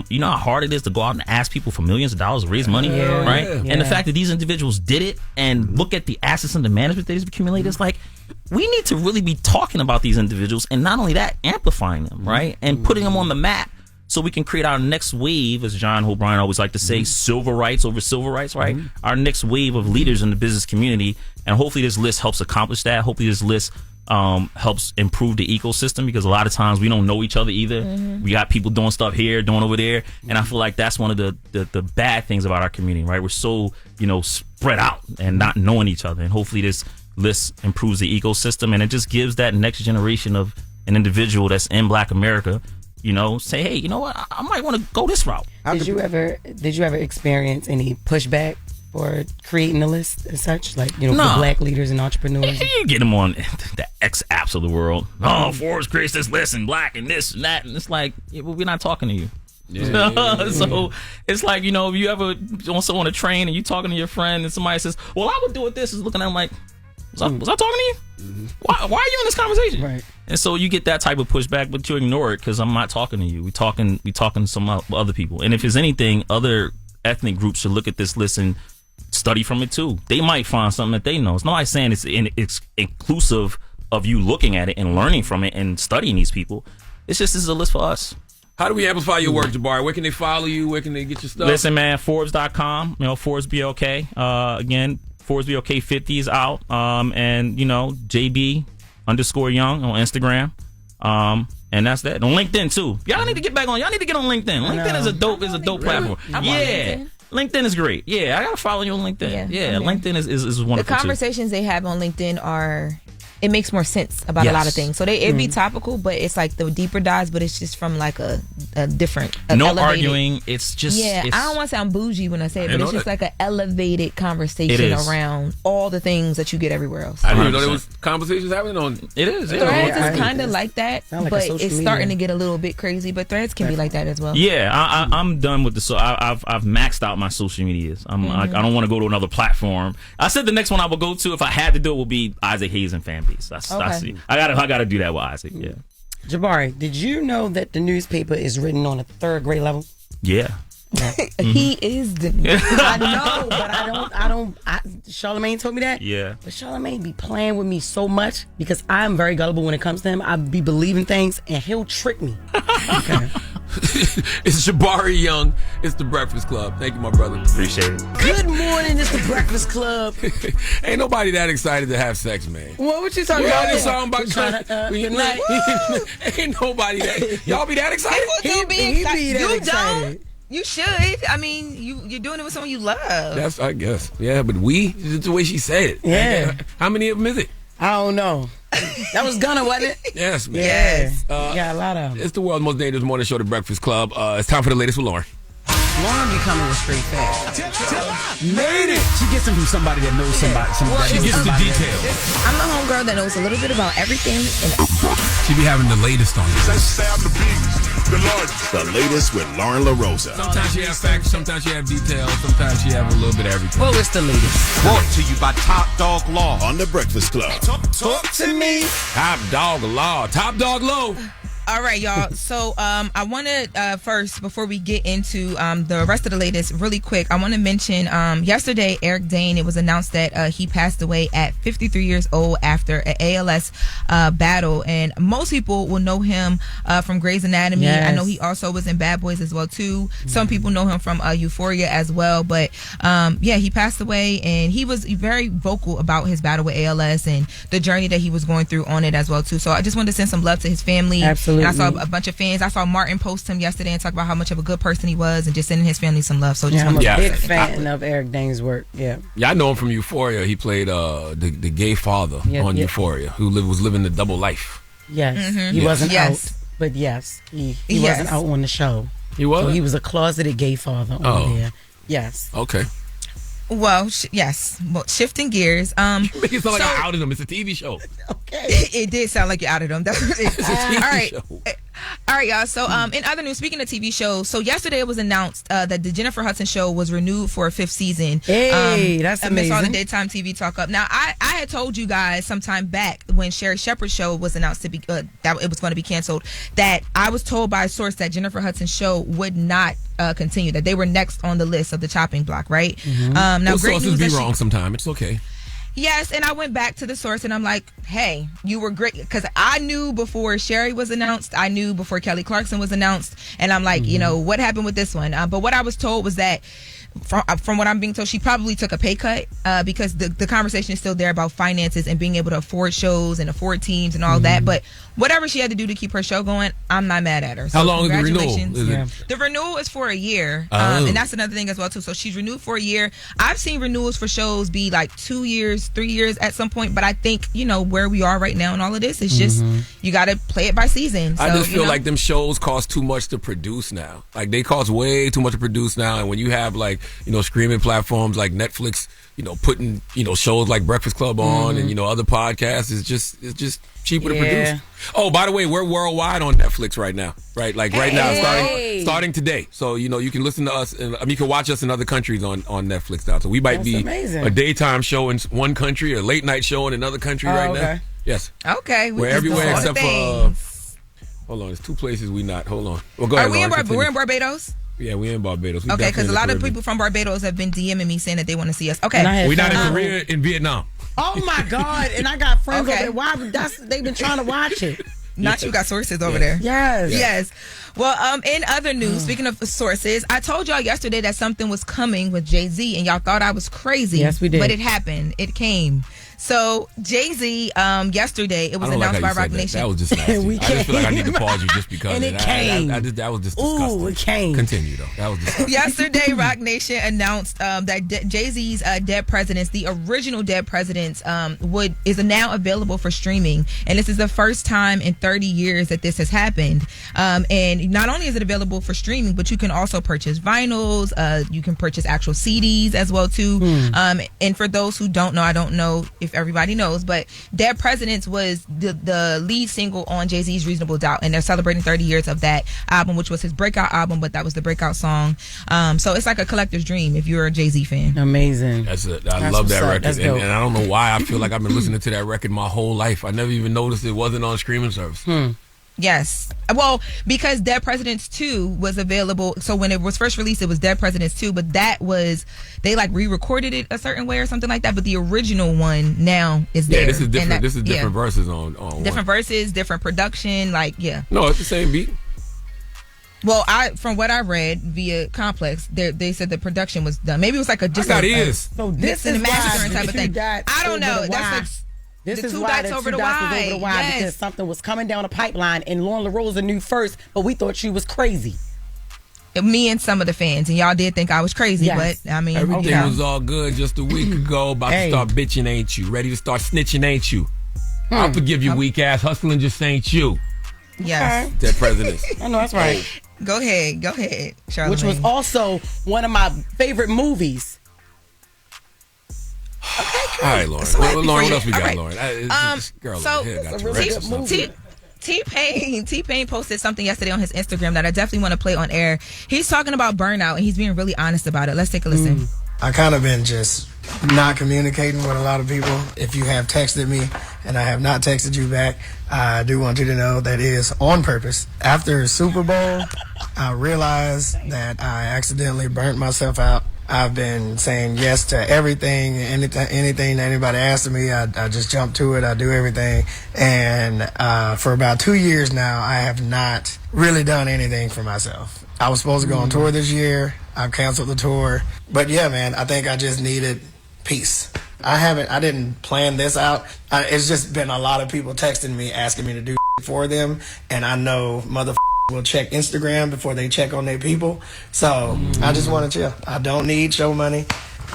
You know how hard it is to go out and ask people for millions of dollars to raise money, right? Yeah. And the fact that these individuals did it and look at the assets under management that they've accumulated, it's like, we need to really be talking about these individuals and not only that, amplifying them, right? And putting them on the map so we can create our next wave, as John O'Brien always like to say, silver rights over civil rights, right? Our next wave of leaders in the business community. And hopefully this list helps accomplish that. Hopefully this list helps improve the ecosystem because a lot of times we don't know each other either. We got people doing stuff here, doing over there. And I feel like that's one of the bad things about our community, right? We're so, spread out and not knowing each other. And hopefully this list improves the ecosystem and it just gives that next generation of an individual that's in Black America, say, hey, you know what? I might want to go this route. Did you ever experience any pushback for creating the list and such? Like, for black leaders and entrepreneurs? You get them on the X apps of the world. Oh, Forbes creates this list and black and this and that. And it's like, we're not talking to you. So it's like, if you ever on a train and you talking to your friend and somebody says, well, I would do it this, is looking at them like, was I talking to you? Why are you in this conversation? Right. And so you get that type of pushback, but you ignore it because I'm not talking to you. We talking to some other people. And if there's anything, other ethnic groups should look at this list and study from it too. They might find something that they know. It's nobody saying it's inclusive of you looking at it and learning from it and studying these people. It's just, this is a list for us. How do we amplify your work, Jabari? Where can they follow you? Where can they get your stuff? Listen, man, Forbes.com, Forbes BLK. Again, Forsby OK50 is out. And JB_Young on Instagram. And that's that. On LinkedIn too. Y'all need to get back on. Y'all need to get on LinkedIn. LinkedIn is a dope platform. Yeah. LinkedIn is great. Yeah, I gotta follow you on LinkedIn. Yeah, LinkedIn is wonderful. The conversations they have on LinkedIn it makes more sense about a lot of things. So it'd be topical, but it's like the deeper dives, but it's just from like a different no elevated, arguing. It's just I don't want to sound bougie when I say it, but it's just like an elevated conversation around all the things that you get everywhere else. I didn't even know there was conversations happening on. It is. Threads is kind of like that, but it's starting to get a little bit crazy. But Threads can be like that as well. Yeah, I'm done with I've maxed out my social medias. I don't want to go to another platform. I said the next one I would go to if I had to do it would be Isaac Hayes and Fanbase. That's I gotta do that with Isaac. Yeah. Jabari, did you know that the newspaper is written on a third grade level? Yeah. He is the. I know, but I don't. Charlamagne told me that. Yeah. But Charlamagne be playing with me so much because I'm very gullible when it comes to him. I be believing things and he'll trick me. Okay. It's Jabari Young. It's the Breakfast Club. Thank you, my brother. Appreciate it. Good morning. It's the Breakfast Club. Ain't nobody that excited to have sex, man. What you talking about? This song about ain't nobody that. Y'all be that excited? He be that excited. You should. I mean, you're doing it with someone you love. That's, I guess. Yeah, but it's the way she said it. Yeah. How many of them is it? I don't know. That was Gunna, wasn't it? Yes, man. Yes. Got a lot of them. It's the world's most dangerous morning show, The Breakfast Club. It's time for the latest with Loren. Loren be coming with straight facts. Made it. She gets them from somebody that knows somebody. She gets the details. I'm the homegirl that knows a little bit about everything. She be having the latest on this. The latest with Loren LoRosa. Sometimes she have facts, sometimes she have details, sometimes she have a little bit of everything. Well, it's the latest. Brought to you by Top Dog Law. On The Breakfast Club. Talk to me. Top Dog Law. Top Dog Low. All right, y'all. So I want to first, before we get into the rest of the latest, really quick, I want to mention yesterday, Eric Dane, it was announced that he passed away at 53 years old after an ALS battle. And most people will know him from Grey's Anatomy. Yes. I know he also was in Bad Boys as well, too. Some people know him from Euphoria as well. But he passed away, and he was very vocal about his battle with ALS and the journey that he was going through on it as well, too. So I just wanted to send some love to his family. Absolutely. And I saw a bunch of fans. I saw Martin post him yesterday and talk about how much of a good person he was and just sending his family some love. So just I'm a big fan of Eric Dane's work. Yeah, I know him from Euphoria. He played the gay father on Euphoria who was living the double life. Yes, he wasn't out, but he wasn't out on the show. He was. So he was a closeted gay father on there. Yes. Okay. Well, yes. Well, shifting gears. You make it sound like I outed him. It's a TV show. Okay. It did sound like you outed him. That's what it is. All right. All right, y'all. So, in other news, speaking of TV shows, so yesterday it was announced that the Jennifer Hudson show was renewed for a 5th season. Hey, that's amazing. Amidst all the daytime TV talk up. Now, I had told you guys sometime back when Sherry Shepherd's show was announced to be that it was going to be canceled, that I was told by a source that Jennifer Hudson's show would not continue, that they were next on the list of the chopping block, right? Mm-hmm. Now, great sources be wrong sometimes. It's okay. Yes, and I went back to the source and I'm like, hey, you were great. Because I knew before Sherry was announced. I knew before Kelly Clarkson was announced. And I'm like, what happened with this one? But what I was told was that, from what I'm being told, she probably took a pay cut because the conversation is still there about finances and being able to afford shows and afford teams and all that. But whatever she had to do to keep her show going, I'm not mad at her. So how long is the renewal? The renewal is for a year. And that's another thing as well, too. So she's renewed for a year. I've seen renewals for shows be like 2 years, 3 years at some point. But I think, where we are right now and all of this, it's just, you got to play it by season. So, I just feel like them shows cost too much to produce now. Like, they cost way too much to produce now. And when you have, like, streaming platforms like Netflix, putting, shows like Breakfast Club on and, other podcasts, it's just cheaper to produce. Oh, by the way, we're worldwide on Netflix right now, right? Like right now, starting today. So, you can listen to us and you can watch us in other countries on Netflix now. So we might be a daytime show in one country, a late night show in another country now. Yes. Okay. We're everywhere except for, hold on, there's 2 places we not. Hold on. Well, go ahead, we're in Barbados? Yeah, we're in Barbados. Okay, because a lot of people from Barbados have been DMing me saying that they want to see us. Okay. We're not in Korea, in Vietnam. Oh my God! And I got friends over there. Why? They've been trying to watch it. Not you got sources over there. Yes. Well, in other news, speaking of sources, I told y'all yesterday that something was coming with Jay-Z, and y'all thought I was crazy. Yes, we did. But it happened. It came. So Jay-Z, yesterday, it was announced by Roc Nation. That was just nasty. I just feel like I need to pause you just because. And it came. That was just disgusting. Ooh, it came. Continue, though. That was disgusting. Yesterday, Roc Nation announced that Jay-Z's Dead Presidents, the original Dead Presidents, is now available for streaming. And this is the first time in 30 years that this has happened. And not only is it available for streaming, but you can also purchase vinyls. You can purchase actual CDs as well, too. And for those who don't know, I don't know if everybody knows, but Dead Presidents was the lead single on Jay-Z's Reasonable Doubt, and they're celebrating 30 years of that album, which was his breakout album, but that was the breakout song. So it's like a collector's dream if you're a Jay-Z fan. Amazing. I love that record, and I don't know why I feel like I've been listening to that record my whole life. I never even noticed it wasn't on streaming service. Yes. Well, because Dead Presidents 2 was available. So when it was first released, it was Dead Presidents 2, but that was, they like re-recorded it a certain way or something like that. But the original one now is there. Yeah, this is different. This is different verses on different one. verses, different production. Like, yeah. No, it's the same beat. Well, from what I read via Complex, they said the production was done. Maybe it was like a just I got ears. So this is mastering why type of thing. I don't know. That's like this the is two why dots the over two the dots was Y. over the Y Yes. because something was coming down the pipeline, and Loren LoRosa knew first, but we thought she was crazy. Me and some of the fans, and y'all did think I was crazy, Yes. but I mean, Everything was all good just a week ago. About to start bitching, ain't you? Ready to start snitching, ain't you? I'll forgive you, weak ass. Hustling just ain't you. Yes. Dead Presidents. I know that's right. Go ahead, Charlamagne. Which was also one of my favorite movies. All right, Lauren. Lauren, what else we got, Lauren? Girl so over here got Tourette's. T-Pain posted something yesterday on his Instagram that I definitely want to play on air. He's talking about burnout, and he's being really honest about it. Let's take a listen. I kind of been just not communicating with a lot of people. If you have texted me and I have not texted you back, I do want you to know that is on purpose. After Super Bowl, I realized that I accidentally burnt myself out. I've been saying yes to everything, anything that anybody asks of me, I just jump to it. I do everything. And for about 2 years now, I have not really done anything for myself. I was supposed to go on tour this year. I've canceled the tour. But yeah, man, I think I just needed peace. I didn't plan this out. It's just been a lot of people texting me, asking me to do for them. And I know will check Instagram before they check on their people. So I just want to chill. I don't need show money.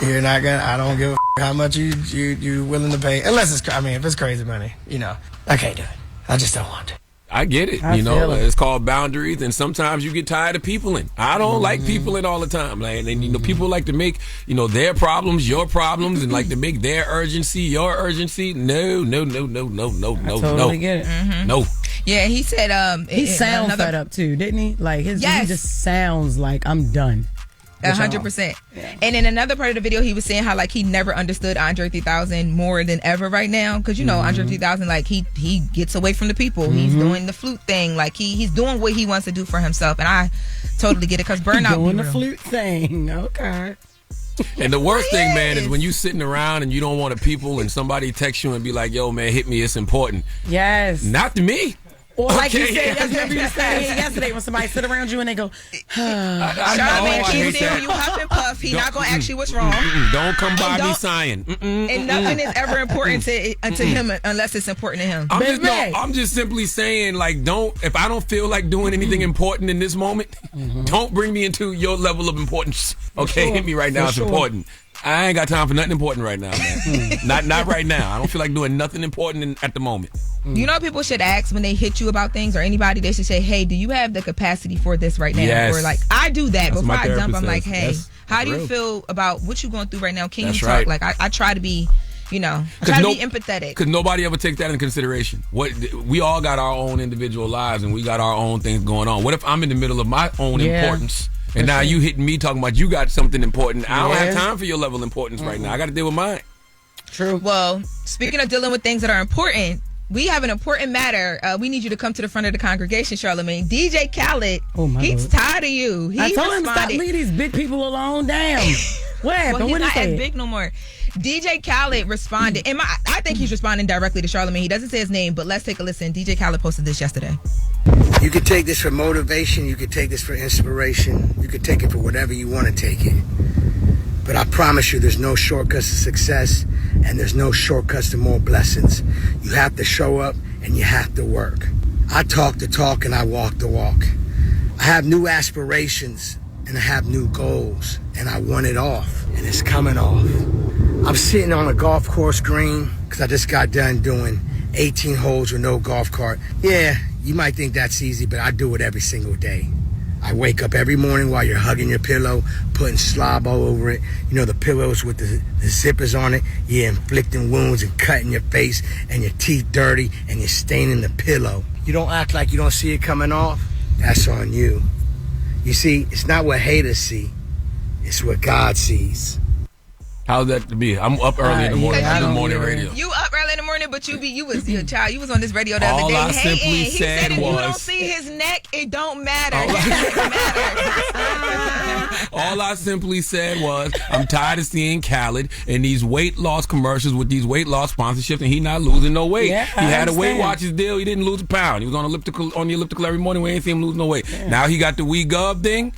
You're not gonna. I don't give a how much you willing to pay, unless it's. I mean, if it's crazy money, I can't do it. I just don't want to. I get it. It's called boundaries, and sometimes you get tired of peopling. I don't like peopling all the time. Like, and people like to make their problems your problems, and like to make their urgency your urgency. No. I totally get it. No. Yeah, he said he sounds fed up too, didn't he? Like he just sounds like I'm done. 100%. And in another part of the video, he was saying how like he never understood Andre 3000 more than ever right now, because Andre 3000 like he gets away from the people. He's doing the flute thing, like he's doing what he wants to do for himself, and I totally get it because burnout. Doing the flute thing, okay. And the worst thing, man, is when you sitting around and you don't want to people, and somebody texts you and be like, "Yo, man, hit me, it's important." Yes. Not to me. Or like you said, remember you said yesterday when somebody sit around you and they go, Charlamagne, when you huff and puff, he not gonna ask you what's wrong. Don't come by me sighing. And nothing is ever important to him unless it's important to him. I'm just simply saying, like, if I don't feel like doing anything important in this moment, don't bring me into your level of importance. Okay, hit me right now. It's important. I ain't got time for nothing important right now, man. not right now. I don't feel like doing nothing important at the moment. You know, people should ask when they hit you about things or anybody. They should say, "Hey, do you have the capacity for this right now?" Yes. Or like, I do that. That's Before my I jump, I'm therapist like, says. "Hey, That's how do you real. feel about what you going through right now? Can That's you talk?" right. Like, I try to be, I try to be empathetic. Because nobody ever takes that into consideration. We all got our own individual lives, and we got our own things going on. What if I'm in the middle of my own importance? And now you hitting me talking about you got something important. I don't have time for your level of importance right now. I got to deal with mine. True. Well, speaking of dealing with things that are important, we have an important matter. We need you to come to the front of the congregation, Charlamagne. DJ Khaled, he's tired of you. I told him to stop leaving these big people alone. Damn. What happened? Well, he's What not he as say? big no more. DJ Khaled responded, and I think he's responding directly to Charlamagne. He doesn't say his name, but let's take a listen. DJ Khaled posted this yesterday. You could take this for motivation. You could take this for inspiration. You could take it for whatever you want to take it. But I promise you, there's no shortcuts to success, and there's no shortcuts to more blessings. You have to show up, and you have to work. I talk the talk, and I walk the walk. I have new aspirations, and I have new goals, and I want it off, and it's coming off. I'm sitting on a golf course green because I just got done doing 18 holes with no golf cart. Yeah, you might think that's easy, but I do it every single day. I wake up every morning while you're hugging your pillow, putting slob all over it. You know, the pillows with the zippers on it. You're inflicting wounds and cutting your face and your teeth dirty and you're staining the pillow. You don't act like you don't see it coming off. That's on you. You see, it's not what haters see. It's what God sees. How's that to be? I'm up early in the morning. I do morning radio. You up early in the morning, but you was your child. You was on this radio the other day. All I simply he said said if was, you don't see his neck, it don't matter. All I simply said was, I'm tired of seeing Khaled in these weight loss commercials with these weight loss sponsorships, and he not losing no weight. Yeah, he had a Weight Watchers deal. He didn't lose a pound. He was on the elliptical every morning. We ain't see him lose no weight. Yeah. Now he got the We Gov thing.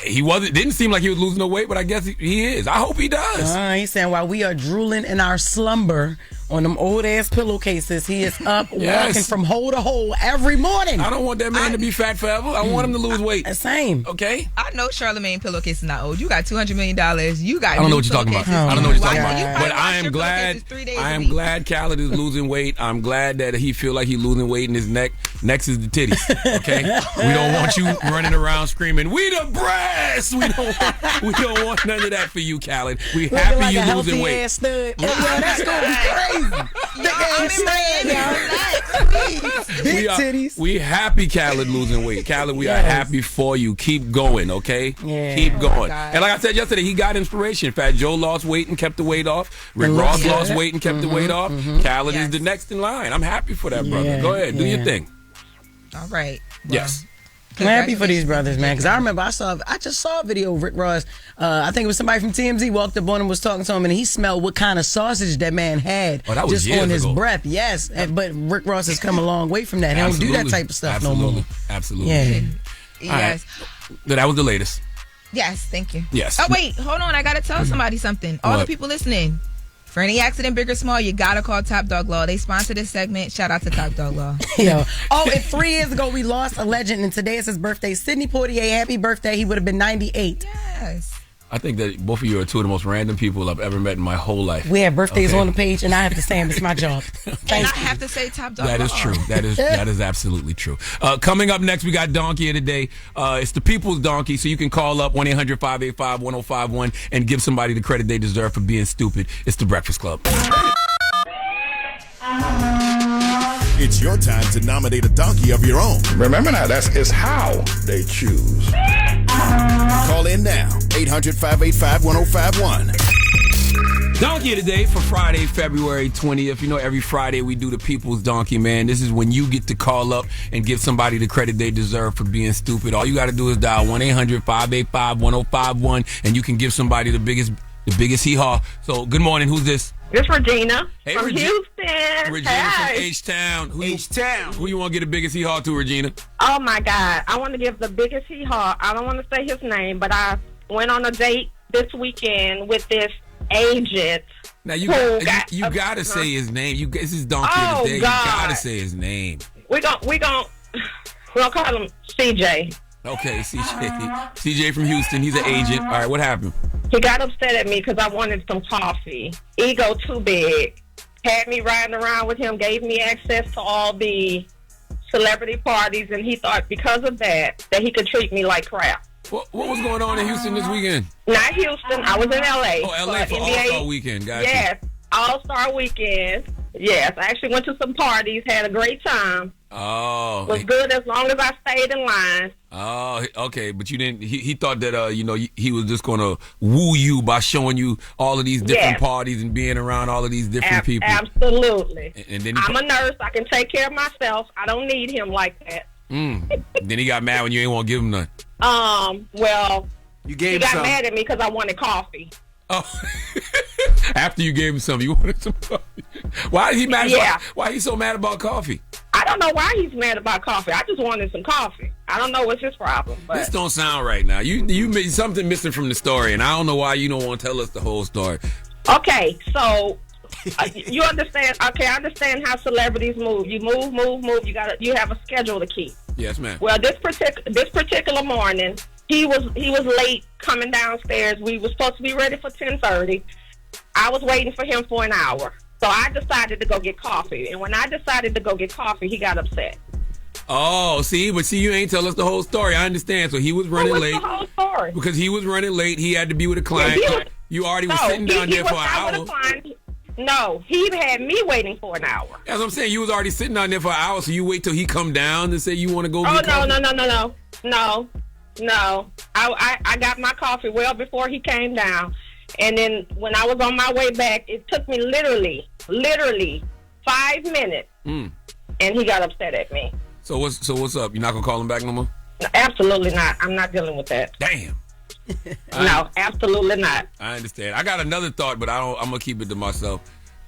He didn't seem like he was losing no weight, but I guess he is. I hope he does. He's saying while we are drooling in our slumber on them old ass pillowcases, he is up walking from hole to hole every morning. I don't want that man to be fat forever. I want him to lose weight. Same. Okay. I know Charlamagne pillowcase is not old. You got $200 million. You got. I don't know what you're talking about. I don't know what you're talking about. But I am glad. I am glad Khaled is losing weight. I'm glad that he feel like he's losing weight in his neck. Next is the titties. Okay. We don't want you running around screaming, "We the breasts." We don't want none of that for you, Khaled. We happy like you a losing weight. Ass stud. That's gonna be crazy. Big titties. We happy Khaled losing weight. Khaled, we are happy for you. Keep going, okay? Yeah. Keep going. And like I said yesterday, he got inspiration. In fact, Joe lost weight and kept the weight off. Rick Ross lost weight and kept the weight off. Khaled is the next in line. I'm happy for that, brother. Go ahead, do your thing. All right. Well, yes. I'm happy for these brothers, man, because I remember I just saw a video of Rick Ross. I think it was somebody from TMZ walked up on him, was talking to him, and he smelled what kind of sausage that man had just on his breath. Yes, but Rick Ross has come a long way from that. He don't do that type of stuff no more. Absolutely. Yeah. Yes. Right. That was the latest. Yes, thank you. Yes. Oh, wait, hold on. I got to tell somebody something. All the people listening. For any accident, big or small, you gotta call Top Dog Law. They sponsor this segment. Shout out to Top Dog Law. Yo. Oh, and 3 years ago we lost a legend, and today is his birthday. Sidney Poitier, happy birthday. He would have been 98. Yes. I think that both of you are two of the most random people I've ever met in my whole life. We have birthdays on the page, and I have to say them. It's my job. And I have to say Top Dog Law. That is true. That is absolutely true. Coming up next, we got Donkey of the Day. It's the People's Donkey, so you can call up 1-800-585-1051 and give somebody the credit they deserve for being stupid. It's the Breakfast Club. It's your time to nominate a donkey of your own. Remember now, it's how they choose. Call in now, 800-585-1051. Donkey of the Day for Friday, February 20th. You know, every Friday we do the People's Donkey, man. This is when you get to call up and give somebody the credit they deserve for being stupid. All you got to do is dial 1-800-585-1051, and you can give somebody the biggest hee-haw. So, good morning. Who's this? It's Regina from Houston. Regina from H-Town. Who you want to get the biggest hee-haw to, Regina? Oh, my God. I want to give the biggest hee-haw. I don't want to say his name, but I went on a date this weekend with this agent. Now, you got to say his name. This is Donkey of the Day. God. You got to say his name. We're gonna call him CJ. Okay, CJ from Houston. He's an agent. All right, what happened? He got upset at me because I wanted some coffee. Ego too big. Had me riding around with him, gave me access to all the celebrity parties, and he thought because of that he could treat me like crap. What was going on in Houston this weekend? Not Houston. I was in L.A. Oh, L.A. for All-Star Weekend. Gotcha. Yes, All-Star Weekend. Yes, I actually went to some parties, had a great time. Oh. Was good as long as I stayed in line. Oh, okay, but you didn't. He thought that he was just going to woo you by showing you all of these different parties and being around all of these different people. Absolutely. And then I'm a nurse. I can take care of myself. I don't need him like that. Then he got mad when you ain't want to give him none. Well, he got mad at me because I wanted coffee. Oh, after you gave him some, you wanted some coffee. Why is he mad? Yeah. Why he so mad about coffee? I don't know why he's mad about coffee. I just wanted some coffee. I don't know what's his problem. But This don't sound right now. You made something missing from the story, and I don't know why you don't want to tell us the whole story. okay, so you understand? Okay, I understand how celebrities move. You move. You have a schedule to keep. Yes, ma'am. Well, this particular morning, he was late coming downstairs. We were supposed to be ready for 10:30. I was waiting for him for an hour. So I decided to go get coffee. And when I decided to go get coffee, he got upset. Oh, see, you ain't tell us the whole story. I understand. So he was running late. What's the whole story? Because he was running late. He had to be with a client. You already was sitting down there for an hour. No, he had me waiting for an hour. That's what I'm saying. You was already sitting down there for an hour, so you wait till he come down and say you want to go get coffee. No. I got my coffee well before he came down. And then when I was on my way back, it took me literally 5 minutes. And he got upset at me. So what's up? You're not going to call him back no more? No, absolutely not. I'm not dealing with that. Damn. No, absolutely not. I understand. I got another thought, but I'm going to keep it to myself.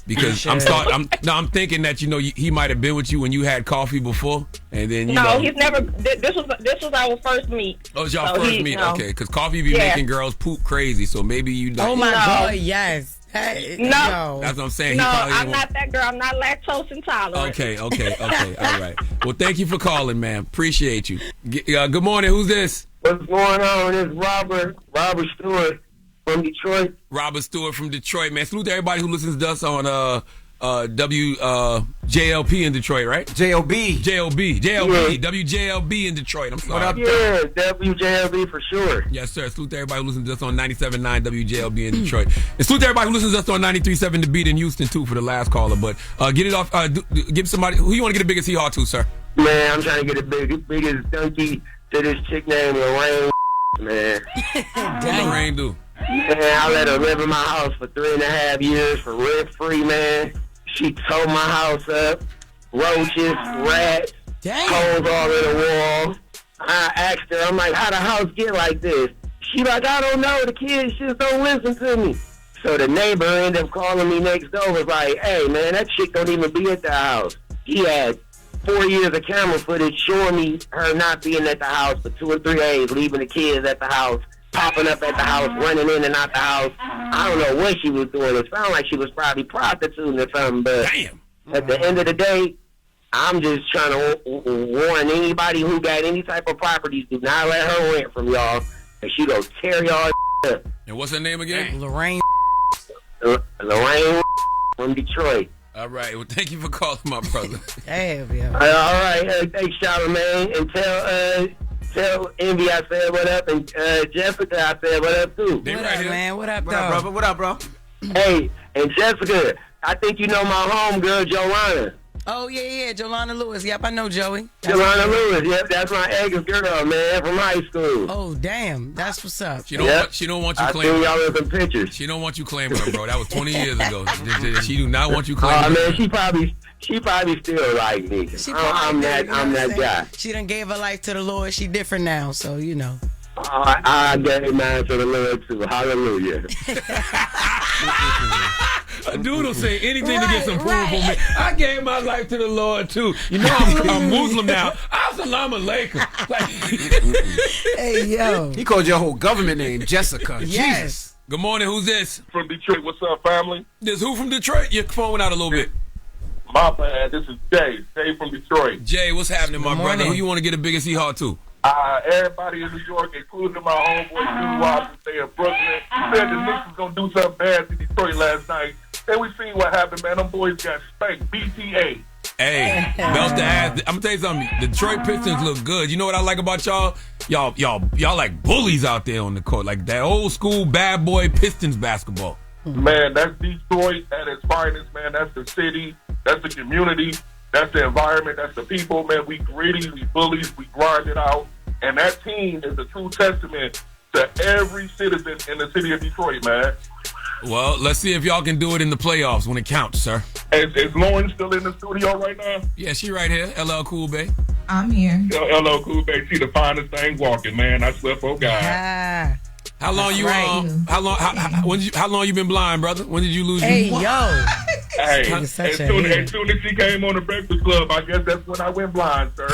Because I'm thinking that he might have been with you when you had coffee before, and then he's never. This was our first meet. Oh, it's y'all first meet, okay? Because coffee be making girls poop crazy, so maybe you. Oh my God, yes. Hey, no, that's what I'm saying. No, I'm not that girl. I'm not lactose intolerant. Okay, all right. Well, thank you for calling, man. Appreciate you. Good morning. Who's this? What's going on? It's Robert Stewart from Detroit. Robert Stewart from Detroit, man. Salute to everybody who listens to us on JLP in Detroit, right? JLB, WJLB in Detroit. I'm sorry. What up, yeah, WJLB for sure. Yes, sir. Salute to everybody who listens to us on 97.9 WJLB in Detroit. And salute to everybody who listens to us on 93.7 The Beat in Houston, too, for the last caller. But get it off. Give somebody. Who you want to get the biggest hee-haw to, sir? Man, I'm trying to get the biggest donkey to this chick named Loren, man. What Loren do? Man, I let her live in my house for 3.5 years for rent-free, man. She tore my house up. Roaches, rats, holes all in the wall. I asked her, I'm like, how'd the house get like this? She like, I don't know. The kids just don't listen to me. So the neighbor ended up calling me next door, was like, hey, man, that chick don't even be at the house. He had 4 years of camera footage showing me her not being at the house for 2 or 3 days, leaving the kids at the house, popping up at the house, running in and out the house. I don't know what she was doing. It sounded like she was probably prostituting or something, but at the end of the day, I'm just trying to warn anybody who got any type of properties, do not let her rent from y'all, and she go tear y'all up. And what's her name again? Lorraine from Detroit. All right. Well, thank you for calling, my brother. Damn, yeah. All right. Thanks, Charlamagne. And tell Envy I said what up, and Jessica I said what up, too. What up, man? What up, brother? What up, bro? Hey, and Jessica, I think you know my homegirl, Joanna. Oh, yeah, Jolana Lewis. Yep, I know Joey. Jolana Lewis, yep, that's my ex-girl, man, from high school. Oh, damn, that's what's up. She don't want you claiming. I seen y'all in some pictures. She don't want you claiming her, bro. That was 20 years ago. She do not want you claiming her. Man, she probably still like me. I'm that guy. She done gave her life to the Lord. She different now, so you know. I gave mine to the Lord too. Hallelujah. A dude will say anything to get some approval from me. I gave my life to the Lord too. You know I'm Muslim now. Assalamu alaikum. Hey yo. He called your whole government name Jessica. Yes. Jesus. Good morning. Who's this? From Detroit. What's up, family? This who from Detroit? Your phone went out a little bit. My bad. This is Jay from Detroit. Jay, what's happening, my brother? Who you want to get the biggest hee-haw to? Everybody in New York, including my homeboy, Stu Watson, stay in Brooklyn. He said the Knicks was going to do something bad to Detroit last night. And we seen what happened, man. Them boys got spanked. BTA. Hey, belt the ass. I'm going to tell you something. Detroit Pistons look good. You know what I like about y'all? Y'all like bullies out there on the court. Like that old school bad boy Pistons basketball. Man, that's Detroit at its finest, man. That's the city. That's the community. That's the environment. That's the people, man. We gritty. We bullies. We grind it out. And that team is a true testament to every citizen in the city of Detroit, man. Well, let's see if y'all can do it in the playoffs when it counts, sir. Is Lauren still in the studio right now? Yeah, she right here. LL Cool Bay. I'm here. LL Cool Bay. She the finest thing walking, man. I swear for God. How long you how long you been blind, brother? When did you lose Hey, your yo. Hey, as soon as she came on the Breakfast Club, I guess that's when I went blind, sir.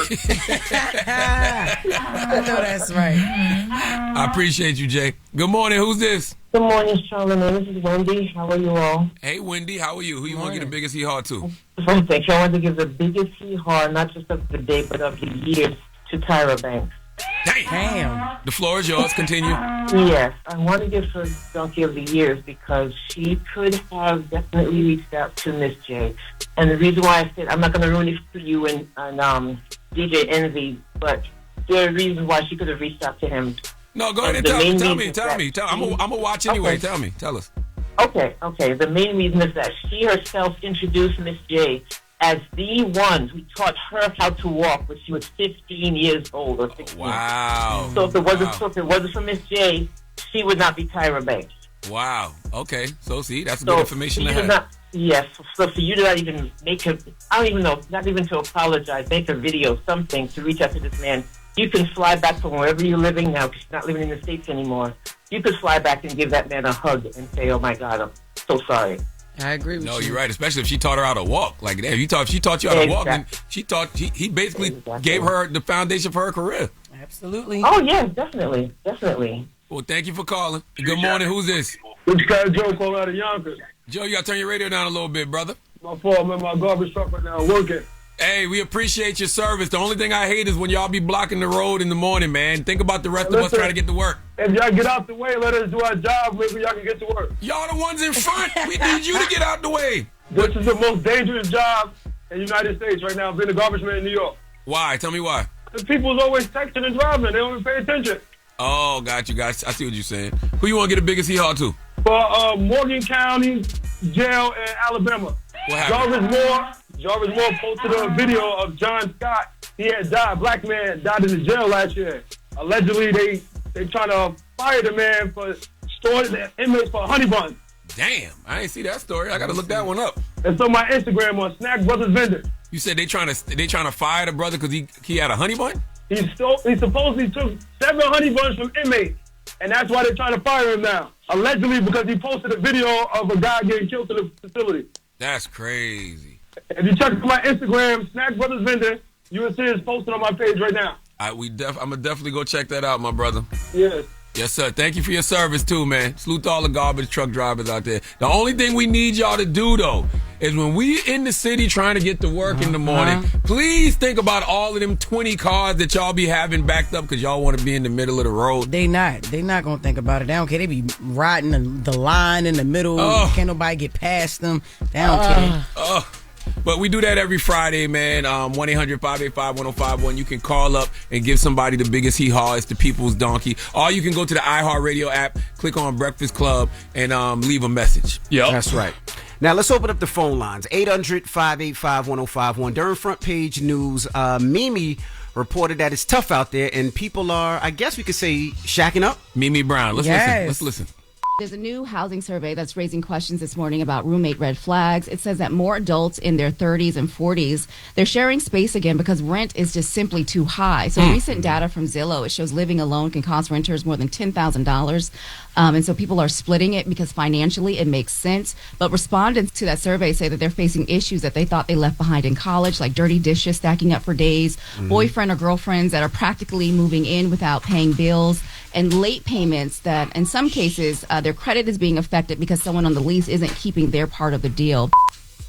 I know that's right. I appreciate you, Jay. Good morning. Who's this? Good morning, Charlamagne. This is Wendy. How are you all? Hey, Wendy. How are you? Who you want to get the biggest hee-haw to? First thing, I want to give the biggest hee-haw, not just of the day, but of the years, to Tyra Banks. Damn. The floor is yours. Continue. Yes, I want to give her Donkey of the Years because she could have definitely reached out to Miss J. And the reason why I said I'm not going to ruin it for you and DJ Envy, but there are reasons why she could have reached out to him. No, go ahead and tell me. I'm going to watch anyway. Okay. Tell us. Okay. The main reason is that she herself introduced Miss J as the one who taught her how to walk when she was 15 years old or 16. Wow. So if it wasn't for Miss J, she would not be Tyra Banks. Wow. Okay. So see, that's good information to have. Yes. So for you to not even make her, I don't even know, not even to apologize, make a video, something to reach out to this man. You can fly back from wherever you're living now, because you're not living in the States anymore. You could fly back and give that man a hug and say, "Oh my God, I'm so sorry." I agree with you. No, you're right. Especially if she taught her how to walk. Like, if she taught you how to walk, then he basically gave her the foundation for her career. Absolutely. Oh yeah, definitely. Well, thank you for calling. Good morning. Who's this? This guy Joe calling out of Yonkers. Joe, you got to turn your radio down a little bit, brother. My fault. I'm in my garbage truck right now working. Hey, we appreciate your service. The only thing I hate is when y'all be blocking the road in the morning, man. Think about the rest of us trying to get to work. If y'all get out the way, let us do our job. Maybe y'all can get to work. Y'all the ones in front. We need you to get out the way. This is the most dangerous job in the United States right now, being a garbage man in New York. Why? Tell me why. Because people's always texting and driving. They don't even pay attention. Oh, got you, guys. I see what you're saying. Who you want to get the biggest hee-haw to? For Morgan County Jail in Alabama. What happened? Jarvis Moore posted a video of John Scott. He had died. Black man died in the jail last year. Allegedly, they trying to fire the man for storing the inmates for honey buns. Damn, I ain't see that story. I got to look that one up. It's on my Instagram on Snack Brothers Vendor. You said they trying to fire the brother because he had a honey bun? He supposedly took 7 honey buns from inmates, and that's why they're trying to fire him now. Allegedly, because he posted a video of a guy getting killed in the facility. That's crazy. If you check my Instagram, Snack Brothers Vendor, you will see it's posted on my page right now. I'm gonna definitely go check that out, my brother. Yes. Yes, sir. Thank you for your service too, man. Salute to all the garbage truck drivers out there. The only thing we need y'all to do though is when we in the city trying to get to work in the morning, please think about all of them 20 cars that y'all be having backed up because y'all want to be in the middle of the road. They not gonna think about it. They don't care. They be riding the line in the middle. Can't nobody get past them. They don't care. But we do that every Friday, man. 1-800-585-1051. You can call up and give somebody the biggest hee-haw. It's the People's Donkey. Or you can go to the iHeartRadio app, click on Breakfast Club, and leave a message. Yep. That's right. Now, let's open up the phone lines. 800-585-1051. During front page news, Mimi reported that it's tough out there, and people are, I guess we could say, shacking up. Mimi Brown. Let's listen. There's a new housing survey that's raising questions this morning about roommate red flags. It says that more adults in their 30s and 40s, they're sharing space again because rent is just simply too high. So recent data from Zillow, it shows living alone can cost renters more than $10,000. And so people are splitting it because financially it makes sense. But respondents to that survey say that they're facing issues that they thought they left behind in college, like dirty dishes stacking up for days, boyfriend or girlfriends that are practically moving in without paying bills, and late payments that in some cases their credit is being affected because someone on the lease isn't keeping their part of the deal.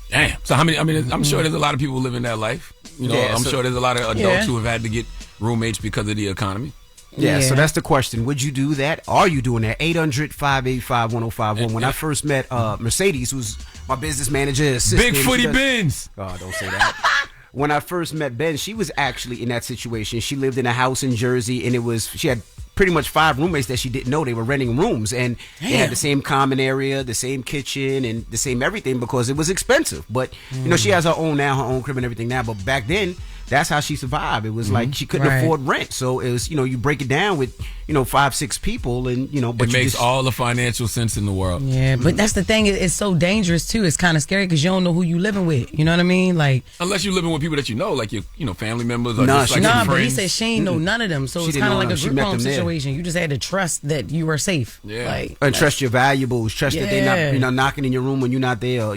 Damn. So I'm sure there's a lot of people living that life. You know, I'm sure there's a lot of adults who have had to get roommates because of the economy. Yeah, so that's the question. Would you do that? Are you doing that? 800-585-1051. When I first met Mercedes, who's my business manager, assistant. Big footy Benz. Oh, don't say that. When I first met Ben, she was actually in that situation. She lived in a house in Jersey, and she had pretty much 5 roommates that she didn't know. They were renting rooms, and they had the same common area, the same kitchen, and the same everything because it was expensive. But, you know, she has her own crib and everything now. But back then, that's how she survived. It was like she couldn't afford rent. So it was, you know, you break it down with 5, 6 people, and but it makes all the financial sense in the world. Yeah, but that's the thing. It's so dangerous too. It's kind of scary because you don't know who you living with. You know what I mean? Like unless you're living with people that you know, like your family members or but friends. he said she ain't know none of them, so it's kind of like a group home situation. You just had to trust that you were safe. Yeah, and trust your valuables. Trust that they're not knocking in your room when you're not there. Or,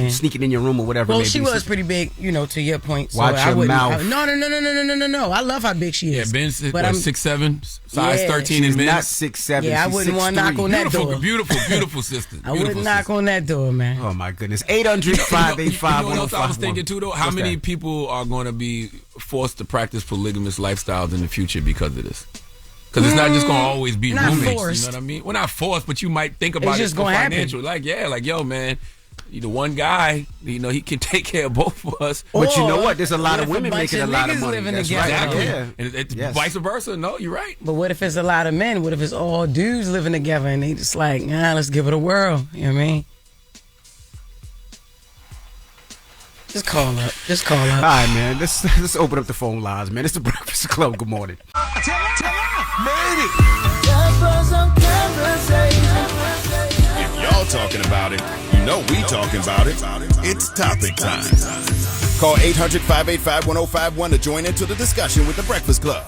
sneaking in your room or whatever. Well, she was pretty big, to your point. So watch your mouth. No. I love how big she is. Yeah, Ben's 6'7", size 13 in men. Not 6'7". Yeah, I wouldn't want to knock on that door. Beautiful sister. I wouldn't knock on that door, man. Oh my goodness. 800-585-1051. What else I was thinking too, though? How many people are going to be forced to practice polygamous lifestyles in the future because of this? Because it's not just going to always be roommates. Forced. You know what I mean? Well, not forced, but you might think about it for financial. Happen. Like yo, man. The one guy, he can take care of both of us. But you know what? There's a lot of women making a lot of money. That's right. Yeah. And it's vice versa. No, you're right. But what if it's a lot of men? What if it's all dudes living together and they just like, let's give it a whirl. You know what I mean? Just call up. All right, man. Let's open up the phone lines, man. It's the Breakfast Club. Good morning. Made it. If y'all talking about it, we talking about it. It's topic time. Call 800-585-1051 to join into the discussion with the Breakfast Club.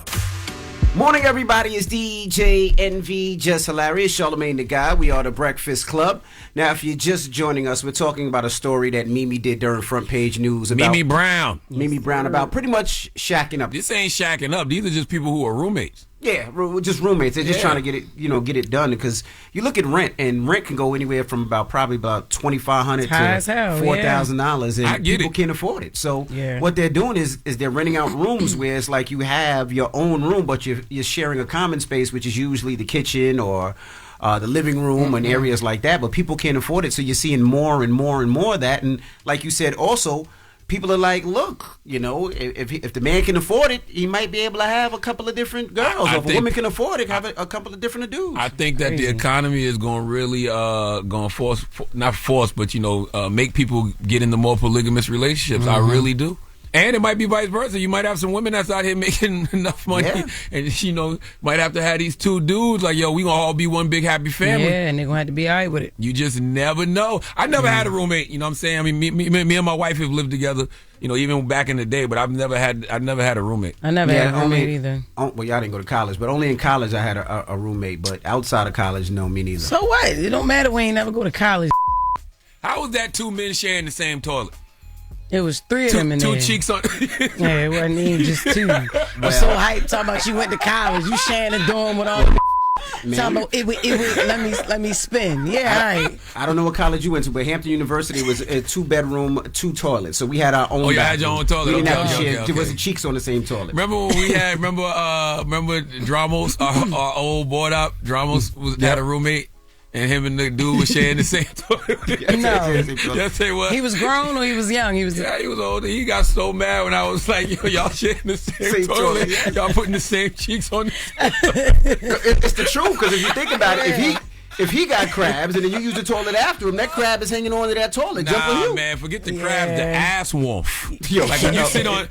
Morning, everybody. It's DJ NV, Jess Hilarious, Charlamagne the Guy. We are the Breakfast Club. Now, if you're just joining us, we're talking about a story that Mimi did during Front Page News about Mimi Brown about pretty much shacking up. This ain't shacking up. These are just people who are roommates. Yeah, just roommates. They're just trying to get it done. Because you look at rent, and rent can go anywhere from probably about $2,500 to $4,000, and people can't afford it. So what they're doing is they're renting out rooms where it's like you have your own room, but you're sharing a common space, which is usually the kitchen or the living room and areas like that. But people can't afford it, so you're seeing more and more and more of that. And like you said, also, people are like, look, if the man can afford it, he might be able to have a couple of different girls. Or if a woman can afford it, have a couple of different dudes. I think that the economy is going to really make people get into more polygamous relationships. I really do. And it might be vice versa. You might have some women that's out here making enough money, and might have to have these two dudes like, yo, we gonna all be one big happy family. Yeah, and they're gonna have to be all right with it. You just never know. I never had a roommate. You know what I'm saying? I mean, me and my wife have lived together. Even back in the day, but I've never had a roommate. I never had a roommate either. Well, y'all didn't go to college, but only in college I had a roommate. But outside of college, no, me neither. So what? It don't matter when you never go to college. How was that two men sharing the same toilet? It was three of them in there. Two cheeks on. Yeah, it wasn't even just two. I'm so hyped talking about you went to college. You sharing the dorm with all the talking about it would let me spin. Yeah, all right. I don't know what college you went to, but Hampton University was a 2-bedroom, 2 toilets. So we had our own. Oh, you had your own toilet. We didn't have to share. There wasn't cheeks on the same toilet. Remember when we had? Remember Dramos, our old board up. Dramos had a roommate. And him and the dude was sharing the same toilet. No. Just say what? He was grown or he was young? He was older. He got so mad when I was like, yo, y'all sharing the same toilet. Y'all putting the same cheeks on. It's the truth, because if you think about it, if he got crabs and then you use the toilet after him, that crab is hanging on to that toilet. Nah, jump on you. Man, forget the crabs. The ass warmth. Yo, like when you sit on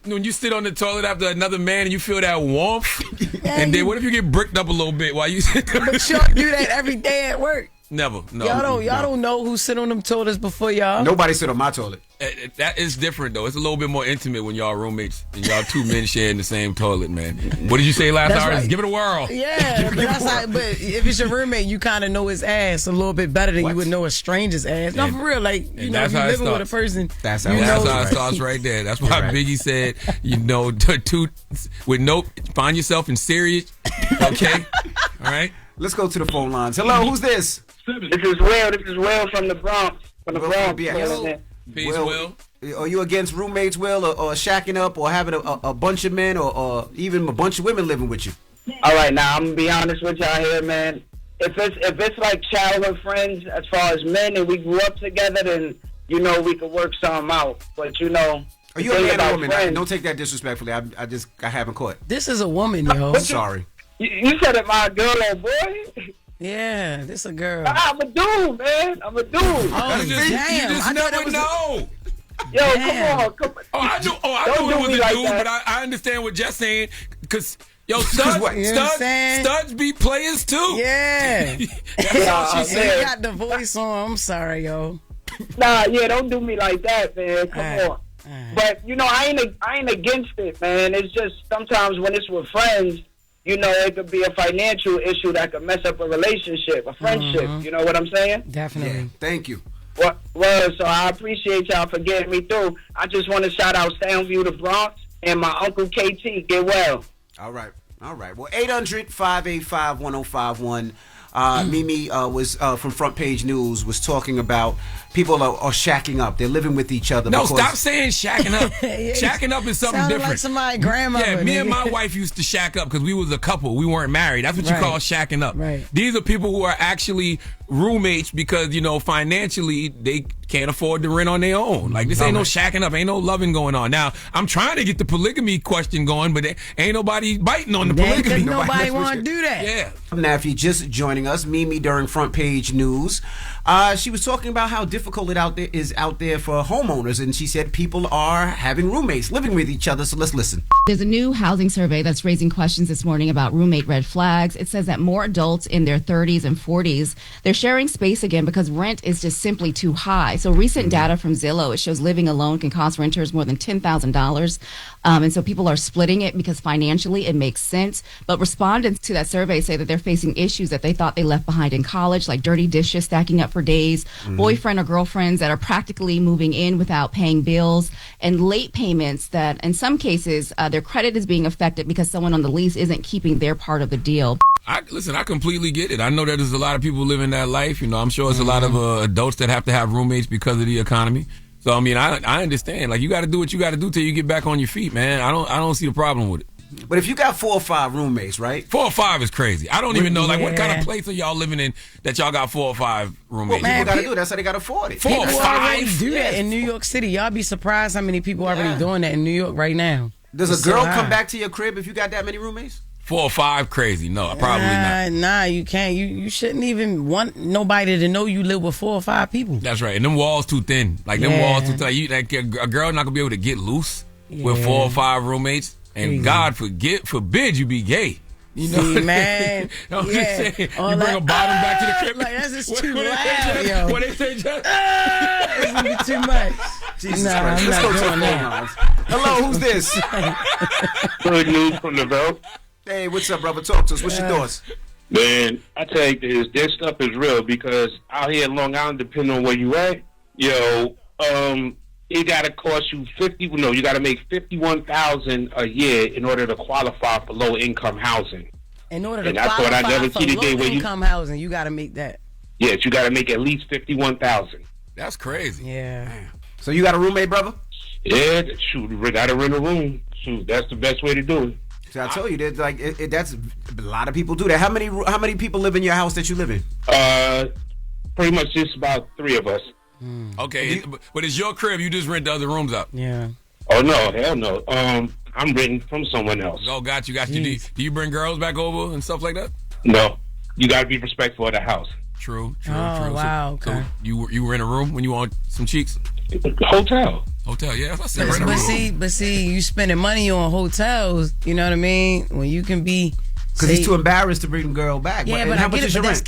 when you sit on the toilet after another man and you feel that warmth, and then what if you get bricked up a little bit while you sit there? But y'all do that every day at work. Never. No. Y'all don't know who sit on them toilets before y'all. Nobody sit on my toilet. That is different though. It's a little bit more intimate when y'all roommates and y'all two men sharing the same toilet, man. What did you say last hour? Right. Give it a whirl. Yeah, but if it's your roommate, you kind of know his ass a little bit better than you would know a stranger's ass. No, for real. Like if you're living with a person, that's how it starts right there. That's why Biggie said, find yourself in serious. Okay, all right. Let's go to the phone lines. Hello, who's this? This is Will from the Bronx. Peace, Will. Are you against roommates, Will, or shacking up, or having a bunch of men, or even a bunch of women living with you? All right, now I'm gonna be honest with y'all here, man. If it's like childhood friends, as far as men, and we grew up together, then we could work something out. But are you a man or woman? Don't take that disrespectfully. I haven't caught. This is a woman, yo. I'm sorry. You said it, my girl or boy. Yeah, this a girl. I'm a dude, man. I'm a dude. Oh, you just never know. Yo, come on. I knew it was a dude, but I understand what Jess saying, because Yo, studs beat players too. Yeah. That's all she said. You got the voice on. I'm sorry, yo. Nah, yeah, don't do me like that, man. Come on. But I ain't against it, man. It's just sometimes when it's with friends, it could be a financial issue that could mess up a relationship, a friendship. You know what I'm saying? Definitely. Yeah, thank you. Well, so I appreciate y'all for getting me through. I just want to shout out Soundview, the Bronx, and my Uncle KT. Get well. All right. Well, 800-585-1051. Mimi was from Front Page News was talking about people are shacking up. They're living with each other. No, stop saying shacking up. Shacking up is something different. Like somebody's grandmother. Yeah, me and my wife used to shack up because we was a couple. We weren't married. That's what you call shacking up. Right. These are people who are actually roommates because, financially they can't afford to rent on their own. Like, this ain't no shacking up. Ain't no loving going on. Now, I'm trying to get the polygamy question going, but ain't nobody biting on the polygamy. Nobody want to do that. Yeah. Now, if you're just joining us, Mimi during Front Page News, she was talking about how difficult it is out there for homeowners, and she said people are having roommates, living with each other. So let's listen. There's a new housing survey that's raising questions this morning about roommate red flags. It says that more adults in their 30s and 40s, they're sharing space again because rent is just simply too high. So recent data from Zillow, it shows living alone can cost renters more than $10,000. And so people are splitting it because financially it makes sense. But respondents to that survey say that they're facing issues that they thought they left behind in college, like dirty dishes stacking up for days, boyfriend or girlfriends that are practically moving in without paying bills, and late payments that in some cases their credit is being affected because someone on the lease isn't keeping their part of the deal. I completely get it. I know that there's a lot of people living that life. I'm sure it's a lot of adults that have to have roommates because of the economy. So, I understand. Like, you got to do what you got to do till you get back on your feet, man. I don't see the problem with it. But if you got 4 or 5 roommates, right? 4 or 5 is crazy. I don't even know, what kind of place are y'all living in that y'all got 4 or 5 roommates? Well, people got to do it. That's how they got to afford it. 4 or 5? Already do that in New York City. Y'all be surprised how many people are already doing that in New York right now. Does a girl come back to your crib if you got that many roommates? 4 or 5 crazy. No, probably not. Nah, you can't. You shouldn't even want nobody to know you live with 4 or 5 people. That's right. And them walls too thin. Like, them walls too thin. A girl not going to be able to get loose with 4 or 5 roommates. And God forbid you be gay. See, man. I'm just saying, you bring a bottom back to the crib. Like, that's just too loud, yo. What they say, Jess? It's going to be too much. Jesus Christ. Let's go to the phone lines. Hello, who's this? Good news from the belt. Hey, what's up, brother? Talk to us. What's your thoughts? Man, I tell you this stuff is real because out here in Long Island, depending on where you at, it got to cost you you got to make $51,000 a year in order to qualify for low income housing. In order to qualify for low income housing, you got to make that. Yes, you got to make at least $51,000. That's crazy. Yeah. Damn. So you got a roommate, brother? Yeah, shoot, we got to rent a room. Shoot, that's the best way to do it. So I told you that that's a lot of people do that. How many people live in your house that you live in? Pretty much just about 3 of us. Okay, but it's your crib. You just rent the other rooms out. Yeah. Oh no, hell no. I'm renting from someone else. Oh, got you. Do you bring girls back over and stuff like that? No, you got to be respectful of the house. True. Oh, wow. Okay. So you rent a room when you want some cheeks? Hotel, yeah. That's what I said. But see, you spending money on hotels. You know what I mean? When you can be. Because he's too embarrassed to bring the girl back. Yeah, but how much is your rent?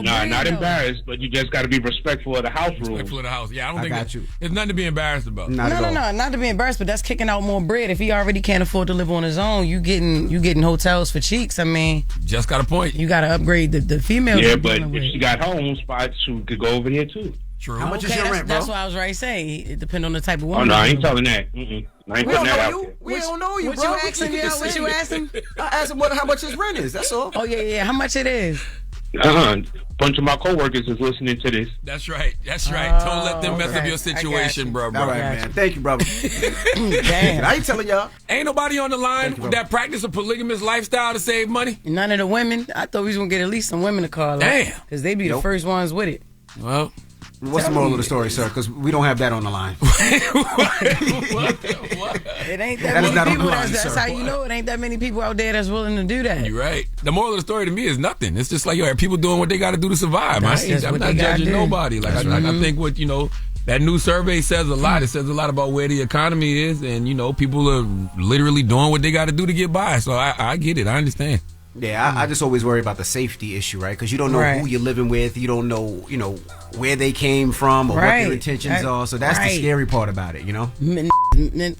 Not embarrassed, but you just got to be respectful of the house rules. Respectful of the house. Yeah, I don't think got you. There's nothing to be embarrassed about. No, not to be embarrassed, but that's kicking out more bread. If he already can't afford to live on his own, you getting hotels for cheeks. I mean, just got a point. You got to upgrade the female. Yeah, but if she got home spots, she could go over here too. True. How much is your rent, bro? That's what I was right to say. It depends on the type of woman. Oh no, I ain't telling that. I ain't putting that out there. We don't know you, what bro. What you asking? I asked him how much his rent is. That's all. Oh yeah. How much it is? Bunch of my coworkers is listening to this. That's right. Don't let them mess up your situation, bro. All right, man. Thank you, brother. Damn. I ain't telling y'all. Ain't nobody on the line that practice a polygamous lifestyle to save money. None of the women. I thought we was gonna get at least some women to call. Damn. Because they be the first ones with it. Well. What's the moral of the story, sir? Because we don't have that on the line. It ain't that many people. That's how you know it ain't that many people out there that's willing to do that. You're right. The moral of the story to me is nothing. It's just like, people doing what they got to do to survive. I'm not judging nobody. Like I think that new survey says a lot. It says a lot about where the economy is, and people are literally doing what they got to do to get by. So I get it. I understand. Yeah, I just always worry about the safety issue, right? Because you don't know who you're living with. You don't know, where they came from or what their intentions are. So that's the scary part about it,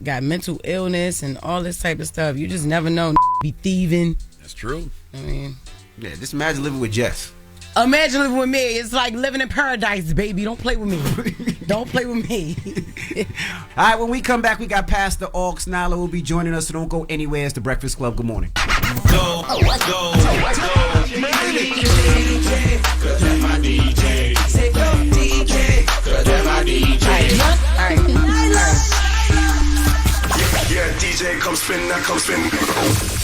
Got mental illness and all this type of stuff. You just never know. Be thieving. That's true. I mean, yeah, just imagine living with Jess. Imagine living with me. It's like living in paradise, baby. Don't play with me. Don't play with me. All right, when we come back, we got Pastor Arce. Nyla will be joining us, so don't go anywhere. It's The Breakfast Club. Good morning. Go. Yeah, DJ, come spin, now come spin.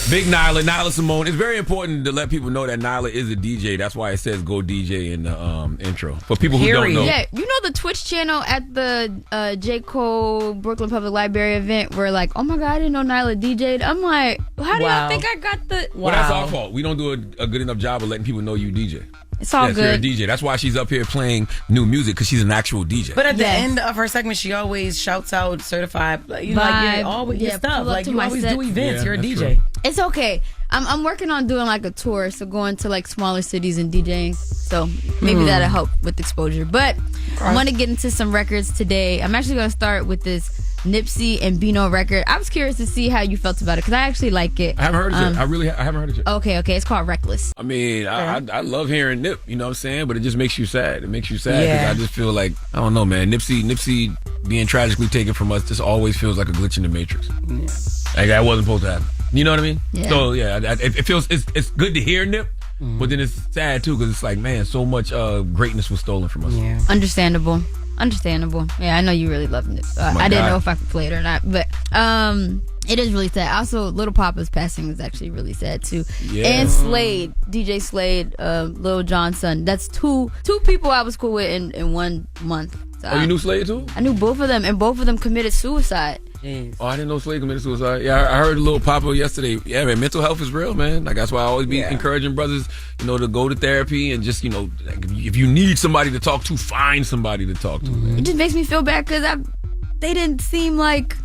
Big Nyla Symone. It's very important to let people know that Nyla is a DJ. That's why it says "Go DJ" in the intro. For people who don't know, yeah, the Twitch channel at the J. Cole Brooklyn Public Library event where like, oh my God, I didn't know Nyla DJ'd. I'm like, how do y'all think I got the? Well, that's our fault. We don't do a good enough job of letting people know you DJ. It's all good. You're a DJ. That's why she's up here playing new music, because she's an actual DJ. But at the end of her segment, she always shouts out certified. Always stuff. Like you always do events. Yeah, you're a DJ. True. It's okay. I'm working on doing like a tour, so going to like smaller cities and DJing. So maybe that'll help with exposure. But I want to get into some records today. I'm actually going to start with this Nipsey and Bino record. I was curious to see how you felt about it, because I actually like it. I haven't heard it yet. I haven't heard it yet. Okay. It's called Reckless. I mean, I love hearing Nip, you know what I'm saying? But it just makes you sad. It makes you sad because I just feel like, I don't know, man. Nipsey being tragically taken from us just always feels like a glitch in the Matrix. Yeah. Like that wasn't supposed to happen. You know what I mean? Yeah. So, it feels, it's good to hear Nip, but then it's sad too, because it's like, man, so much greatness was stolen from us. Yeah. Understandable. Yeah, I know you really love it. I didn't know if I could play it or not, but it is really sad. Also, Little Papa's passing is actually really sad too. Yeah. And Slade, DJ Slade, Lil Jon's son. That's two people I was cool with in 1 month. So you knew Slade too? I knew both of them, and both of them committed suicide. Jeez. Oh, I didn't know Slade committed suicide. Yeah, I heard Lil Papa yesterday. Yeah, man, mental health is real, man. Like that's why I always be encouraging brothers, to go to therapy and just, like if you need somebody to talk to, find somebody to talk to. Man. It just makes me feel bad because they didn't seem like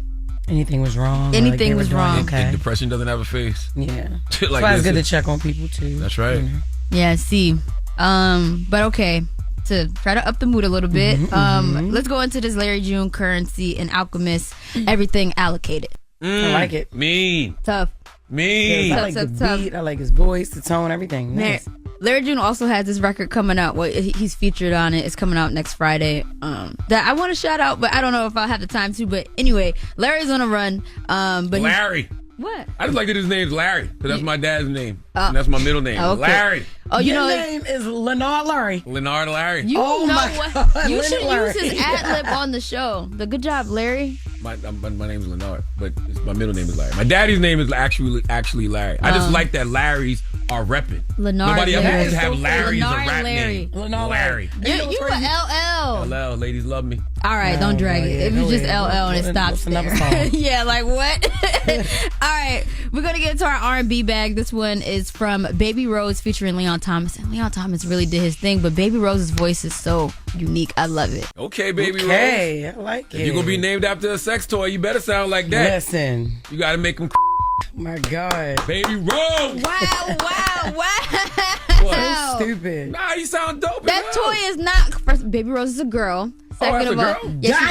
anything was wrong. Anything was wrong. Okay. Depression doesn't have a face. Yeah, that's why it's good to check on people too. That's right. Yeah. See, but okay. To try to up the mood a little bit, let's go into this Larry June, Currency, and Alchemist, Everything Allocated. I like it. Mean. Tough. Mean. I like the beat. I like his voice, the tone, everything. Nice. Larry June also has this record coming out. Well, he's featured on it. It's coming out next Friday. That I want to shout out, but I don't know if I'll have the time to. But anyway, Larry's on a run. But Larry. What? I just like that his name's Larry, because that's my dad's name. And that's my middle name. Okay. Larry. Oh, your name is Leonard Larry. Leonard Larry. You know what? God. You should use his ad-lib on the show. The good job, Larry. My name is Leonard, but my middle name is Larry. My daddy's name is actually Larry. I just like that Larry's are repping. Leonard Nobody Larry. ever wants to have Larry as a rap Larry. name. Leonard Larry. You were LL. LL, ladies love me. All right, don't drag it. It was just LL and it stops there. Yeah, like what? All right, we're gonna get into our R&B bag. This one is from Baby Rose featuring Leon Thomas, and Leon Thomas really did his thing. But Baby Rose's voice is so unique. I love it. Okay, Baby Rose. I like it. If you're gonna be named after a sex toy, you better sound like that. Listen, you gotta make them. My God, Baby Rose. Wow. So stupid. Nah, you sound dope. That toy is not. First, Baby Rose is a girl. Second of all,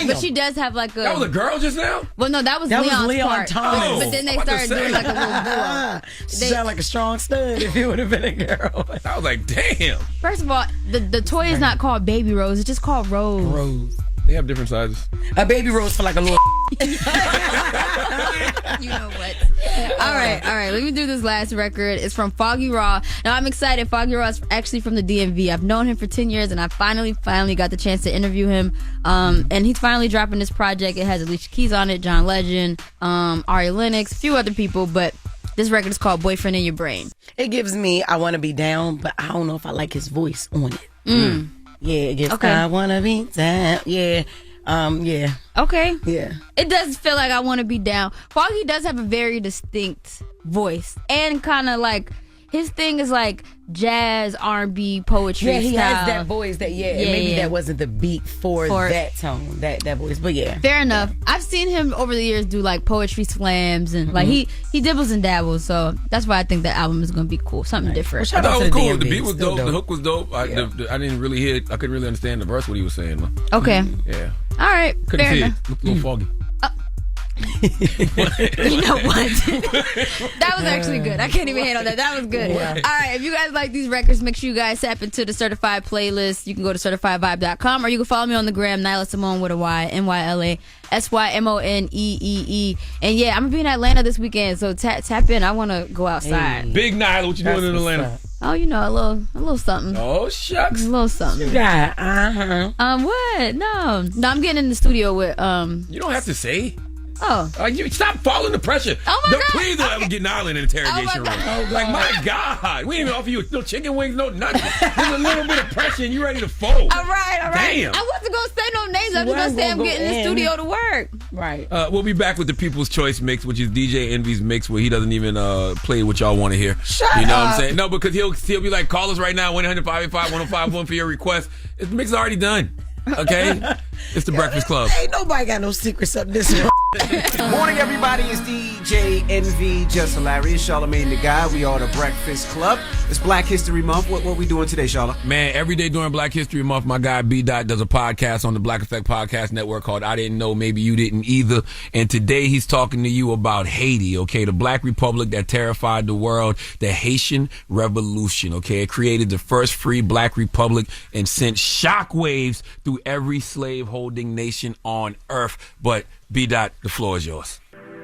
but she does have like a. That was a girl just now? Well, no, that was Leon's part. Thomas. But then they started doing like a little duo. She sounded like a strong stud if it would have been a girl. I was like, damn. First of all, the toy is not called Baby Rose. It's just called Rose. Rose. They have different sizes. A Baby Rose for like a little. You know what? All right. Let me do this last record. It's from Foggy Raw. Now I'm excited. Foggy Raw is actually from the DMV. I've known him for 10 years, and I finally got the chance to interview him. And he's finally dropping this project. It has Alicia Keys on it, John Legend, Ari Lennox, a few other people, but this record is called Boyfriend in Your Brain. It gives me I Want to Be Down, but I don't know if I like his voice on it. Yeah, it gives I wanna be down. Yeah. Yeah. Okay. Yeah. It does feel like I want to be down. Foggy does have a very distinct voice, and kind of like his thing is like jazz, R&B, poetry. Yeah, he style. has that voice. Maybe that wasn't the beat for that tone, that voice. But yeah, fair enough. I've seen him over the years do like poetry slams and like he dibbles and dabbles. So that's why I think that album is going to be cool, something different. I thought it was cool. The beat was dope. The hook was dope. I didn't really hear it. I couldn't really understand the verse what he was saying. Man. Okay. Yeah. All right. Couldn't fair see enough. it. Looked a little foggy. You know what? That was actually good. I can't even handle that. That was good. Yeah. All right. If you guys like these records, make sure you guys tap into the Certified playlist. You can go to certifiedvibe.com or you can follow me on the gram, Nyla Symone with a Y, Nyla Symonee. And yeah, I'm gonna be in Atlanta this weekend, so tap in. I want to go outside. Hey. Big Nyla, what you doing in Atlanta? Oh, you know, a little something. Oh shucks, a little something. You got what? No, I'm getting in the studio with You don't have to say. Oh. You stop following the pressure. Oh my God. Please don't ever get Nyla in an interrogation room. Like, my God. We didn't even offer you no chicken wings, no nothing. There's a little bit of pressure and you ready to fold. All right. Damn. I wasn't going to say no names. I'm just going to say I'm getting in the studio to work. Right. We'll be back with the People's Choice mix, which is DJ Envy's mix, where he doesn't even play what y'all want to hear. Shut You know up. what I'm saying? No, because he'll be like, call us right now, 1-800-585-1051 for your request. The mix is already done. Okay? It's the Breakfast Club. Ain't nobody got no secrets up this way. Morning, everybody. It's DJ Envy, Jess Hilarious, Charlamagne the Guy. We are the Breakfast Club. It's Black History Month. What we doing today, Charla? Man, every day during Black History Month, my guy B-Dot does a podcast on the Black Effect Podcast Network called I Didn't Know, Maybe You Didn't Either. And today he's talking to you about Haiti, okay? The Black Republic that terrified the world, the Haitian Revolution, okay? It created the first free Black Republic and sent shockwaves through every slave-holding nation on earth. But B-Dot, the floor is yours.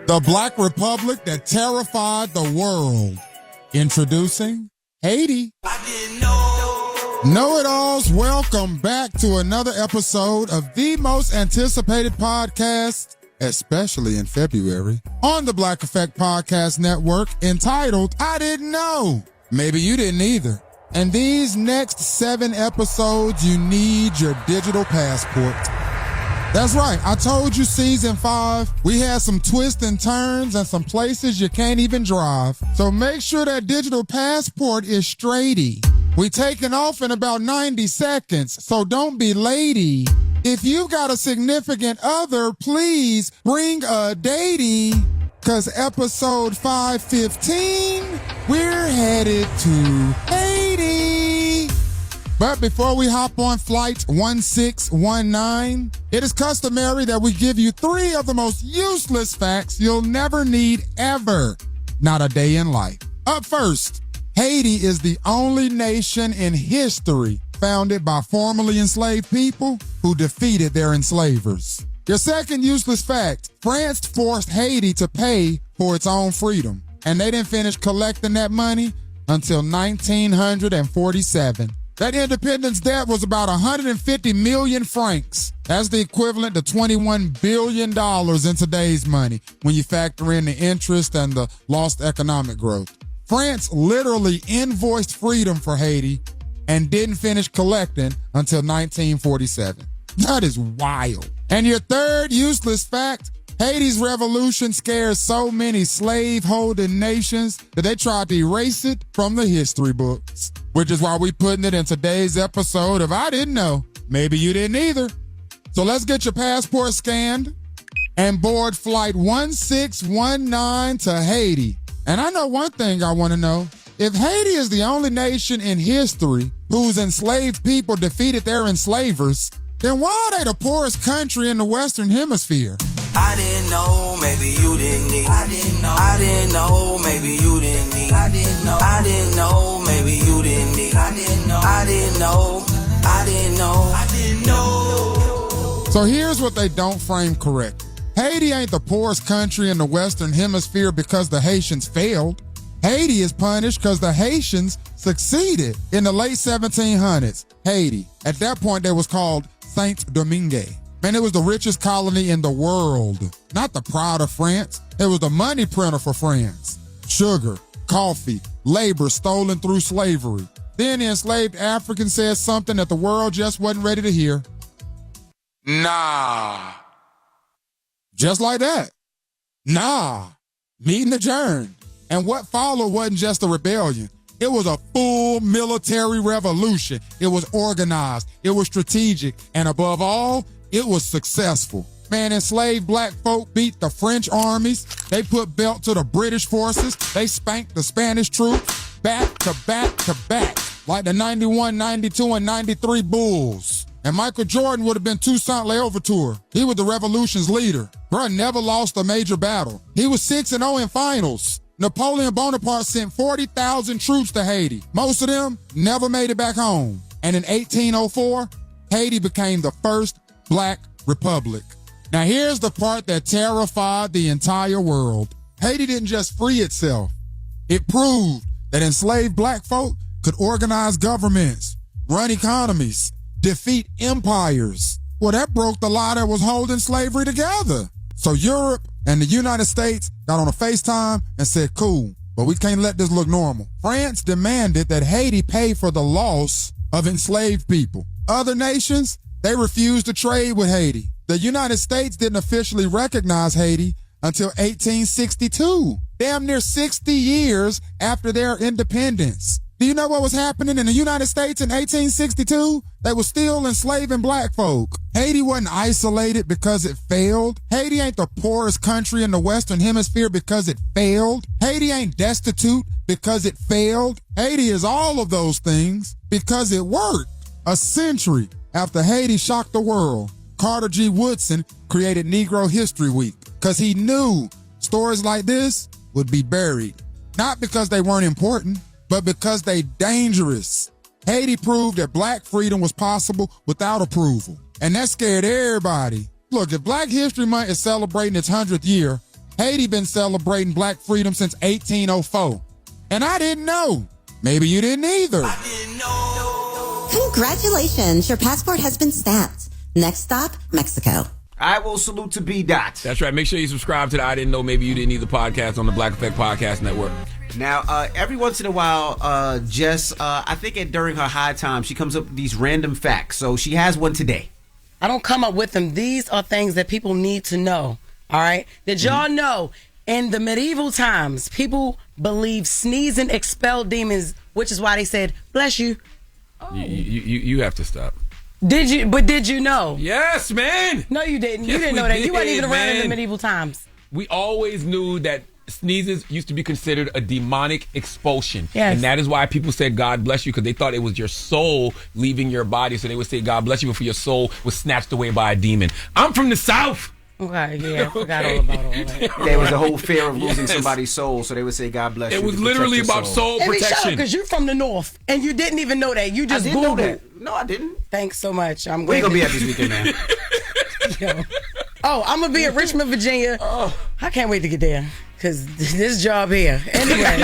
The Black Republic that terrified the world. Introducing Haiti. Know-it-alls, welcome back to another episode of the most anticipated podcast, especially in February, on the Black Effect Podcast Network, entitled I Didn't Know. Maybe you didn't either. And these next 7 episodes, you need your digital passport. That's right. I told you season 5, we had some twists and turns and some places you can't even drive. So make sure that digital passport is straighty. We taking off in about 90 seconds, so don't be lady. If you got a significant other, please bring a datey. Cause episode 515, we're headed to Haiti. But before we hop on flight 1619, it is customary that we give you 3 of the most useless facts you'll never need ever. Not a day in life. Up first, Haiti is the only nation in history founded by formerly enslaved people who defeated their enslavers. Your second useless fact, France forced Haiti to pay for its own freedom, and they didn't finish collecting that money until 1947. That independence debt was about 150 million francs. That's the equivalent to $21 billion in today's money when you factor in the interest and the lost economic growth. France literally invoiced freedom for Haiti and didn't finish collecting until 1947. That is wild. And your third useless fact, Haiti's revolution scares so many slave-holding nations that they tried to erase it from the history books, which is why we're putting it in today's episode of I Didn't Know. Maybe you didn't either. So let's get your passport scanned and board flight 1619 to Haiti. And I know one thing I want to know. If Haiti is the only nation in history whose enslaved people defeated their enslavers, then why are they the poorest country in the Western Hemisphere? I didn't know, maybe you didn't need. I didn't know. I didn't know, maybe you didn't need. I didn't know. I didn't know, maybe you didn't need. I didn't know. I didn't know. I didn't know. I didn't know. So here's what they don't frame correctly. Haiti ain't the poorest country in the Western Hemisphere because the Haitians failed. Haiti is punished because the Haitians succeeded in the late 1700s. Haiti, at that point, they was called Saint-Domingue. Man, it was the richest colony in the world. Not the pride of France. It was the money printer for France. Sugar, coffee, labor stolen through slavery. Then the enslaved African said something that the world just wasn't ready to hear. Nah. Just like that. Nah. Meeting adjourned. And what followed wasn't just a rebellion. It was a full military revolution. It was organized. It was strategic. And above all, it was successful. Man, enslaved black folk beat the French armies. They put belt to the British forces. They spanked the Spanish troops back to back to back, like the 91, 92, and 93 Bulls. And Michael Jordan would have been Toussaint L'Ouverture. He was the revolution's leader. Bruh never lost a major battle. He was 6-0 in finals. Napoleon Bonaparte sent 40,000 troops to Haiti. Most of them never made it back home. And in 1804, Haiti became the first black republic. Now here's the part that terrified the entire world. Haiti didn't just free itself. It proved that enslaved black folk could organize governments, run economies, defeat empires. Well, that broke the lie that was holding slavery together. So Europe and the United States got on a FaceTime and said, cool, but we can't let this look normal. France demanded that Haiti pay for the loss of enslaved people. Other nations, they refused to trade with Haiti. The United States didn't officially recognize Haiti until 1862, damn near 60 years after their independence. Do you know what was happening in the United States in 1862? They were still enslaving black folk. Haiti wasn't isolated because it failed. Haiti ain't the poorest country in the Western Hemisphere because it failed. Haiti ain't destitute because it failed. Haiti is all of those things because it worked. A century after Haiti shocked the world, Carter G. Woodson created Negro History Week because he knew stories like this would be buried. Not because they weren't important, but because they dangerous. Haiti proved that black freedom was possible without approval. And that scared everybody. Look, if Black History Month is celebrating its 100th year, Haiti been celebrating black freedom since 1804. And I didn't know. Maybe you didn't either. I didn't know. Congratulations, your passport has been stamped. Next stop, Mexico. I will salute to B. Daht. That's right. Make sure you subscribe to the I Didn't Know, Maybe You Didn't Either podcast on the Black Effect Podcast Network. Now, every once in a while, Jess, I think during her high time, she comes up with these random facts. So she has one today. I don't come up with them. These are things that people need to know. All right? Did y'all know in the medieval times, people believed sneezing expelled demons, which is why they said, bless you. Oh. You have to stop. Did you? But did you know? Yes, man. No, you didn't. Yes, you didn't know that. You weren't even around man. in the medieval times. We always knew that sneezes used to be considered a demonic expulsion. Yes. And that is why people said God bless you, because they thought it was your soul leaving your body. So they would say God bless you before your soul was snatched away by a demon. I'm from the South. Okay, yeah, I forgot all about all that. There was a whole fear of losing somebody's soul, so they would say God bless you. It was literally about soul protection. Because you're from the North, and you didn't even know that. You just Googled it. No, I didn't. Thanks so much. I'm Where you going to be at this weekend, man? I'm going to be at Richmond, Virginia. I can't wait to get there. Because this job here. Anyway,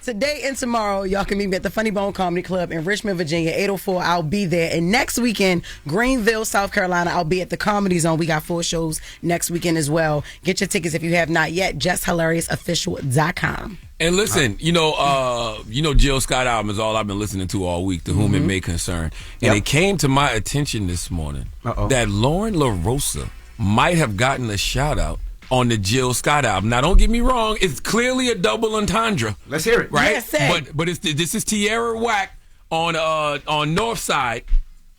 today and tomorrow, y'all can meet me at the Funny Bone Comedy Club in Richmond, Virginia, 804. I'll be there. And next weekend, Greenville, South Carolina, I'll be at the Comedy Zone. We got 4 shows next weekend as well. Get your tickets if you have not yet. JessHilariousOfficial.com. And listen, you know Jill Scott album is all I've been listening to all week, To Whom It May Concern. And it came to my attention this morning that Loren LoRosa might have gotten a shout out on the Jill Scott album. Now, don't get me wrong; it's clearly a double entendre. Let's hear it, right? Yes, but this is Tierra Whack on Northside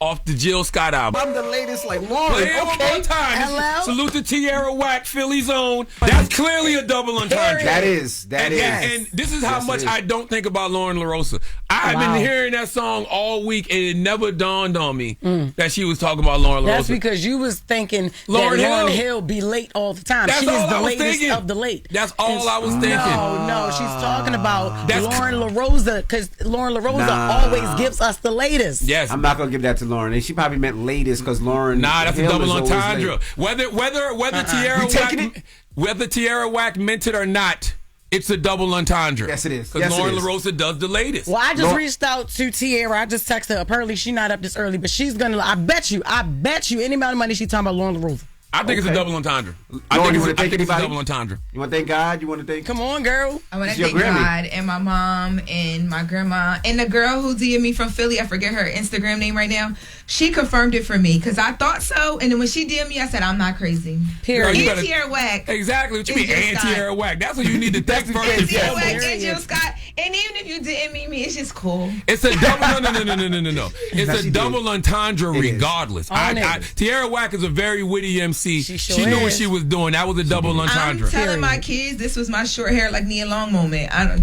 off the Jill Scott album. I'm the latest, like Loren. Play it one more time. Hello? Salute to Tierra Whack, Philly's own. That's clearly a double entendre. That is. And this is how much I don't think about Loren LoRosa. I've been hearing that song all week, and it never dawned on me that she was talking about Loren LoRosa. That's because you was thinking Lauryn Hill be late all the time. That's she all is the I was latest thinking. of the late. That's all I was thinking. No, she's talking about Loren LoRosa, because Loren LoRosa always gives us the latest. Yes, I'm not gonna give that to Lauren. And she probably meant latest because Lauren. Nah, that's Hill a double entendre. Whether Tierra Whack meant it or not, it's a double entendre. Yes, it is. Because Loren LoRosa does the latest. Well, I just reached out to Tierra. I just texted her. Apparently, she's not up this early, but she's gonna. I bet you, any amount of money she's talking about Loren LoRosa. I think it's a double entendre. I think it's a double entendre. You want to thank God? You want to thank? Come on, girl. I want to thank God and my mom and my grandma and the girl who DM'd me from Philly. I forget her Instagram name right now. She confirmed it for me because I thought so, and then when she DM'd me, I said I'm not crazy. Period. And Tierra Whack. Exactly. What you mean, and Tierra Whack? That's what you need to thank first. Tierra Whack and Jill Scott. And even if you didn't meet me, it's just cool. It's a double no. It's a double entendre regardless. Tierra Whack is a very witty MC. She knew what she was doing. That was a double entendre. I'm telling my kids this was my short hair like Nia Long moment. I know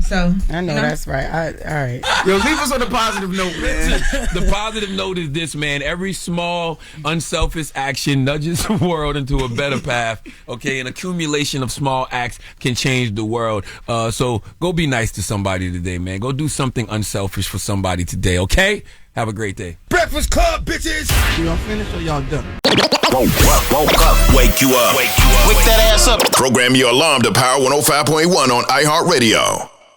that's right. All right. Yo, leave us on a positive note, man. The positive note is this, man. Every small, unselfish action nudges the world into a better path. Okay, an accumulation of small acts can change the world. So go be nice to somebody today, man. Go do something unselfish for somebody today, okay? Have a great day. Breakfast Club, bitches! Y'all finished or y'all done? Woke up. Wake you up. Wake that ass up. Program your alarm to Power 105.1 on iHeartRadio.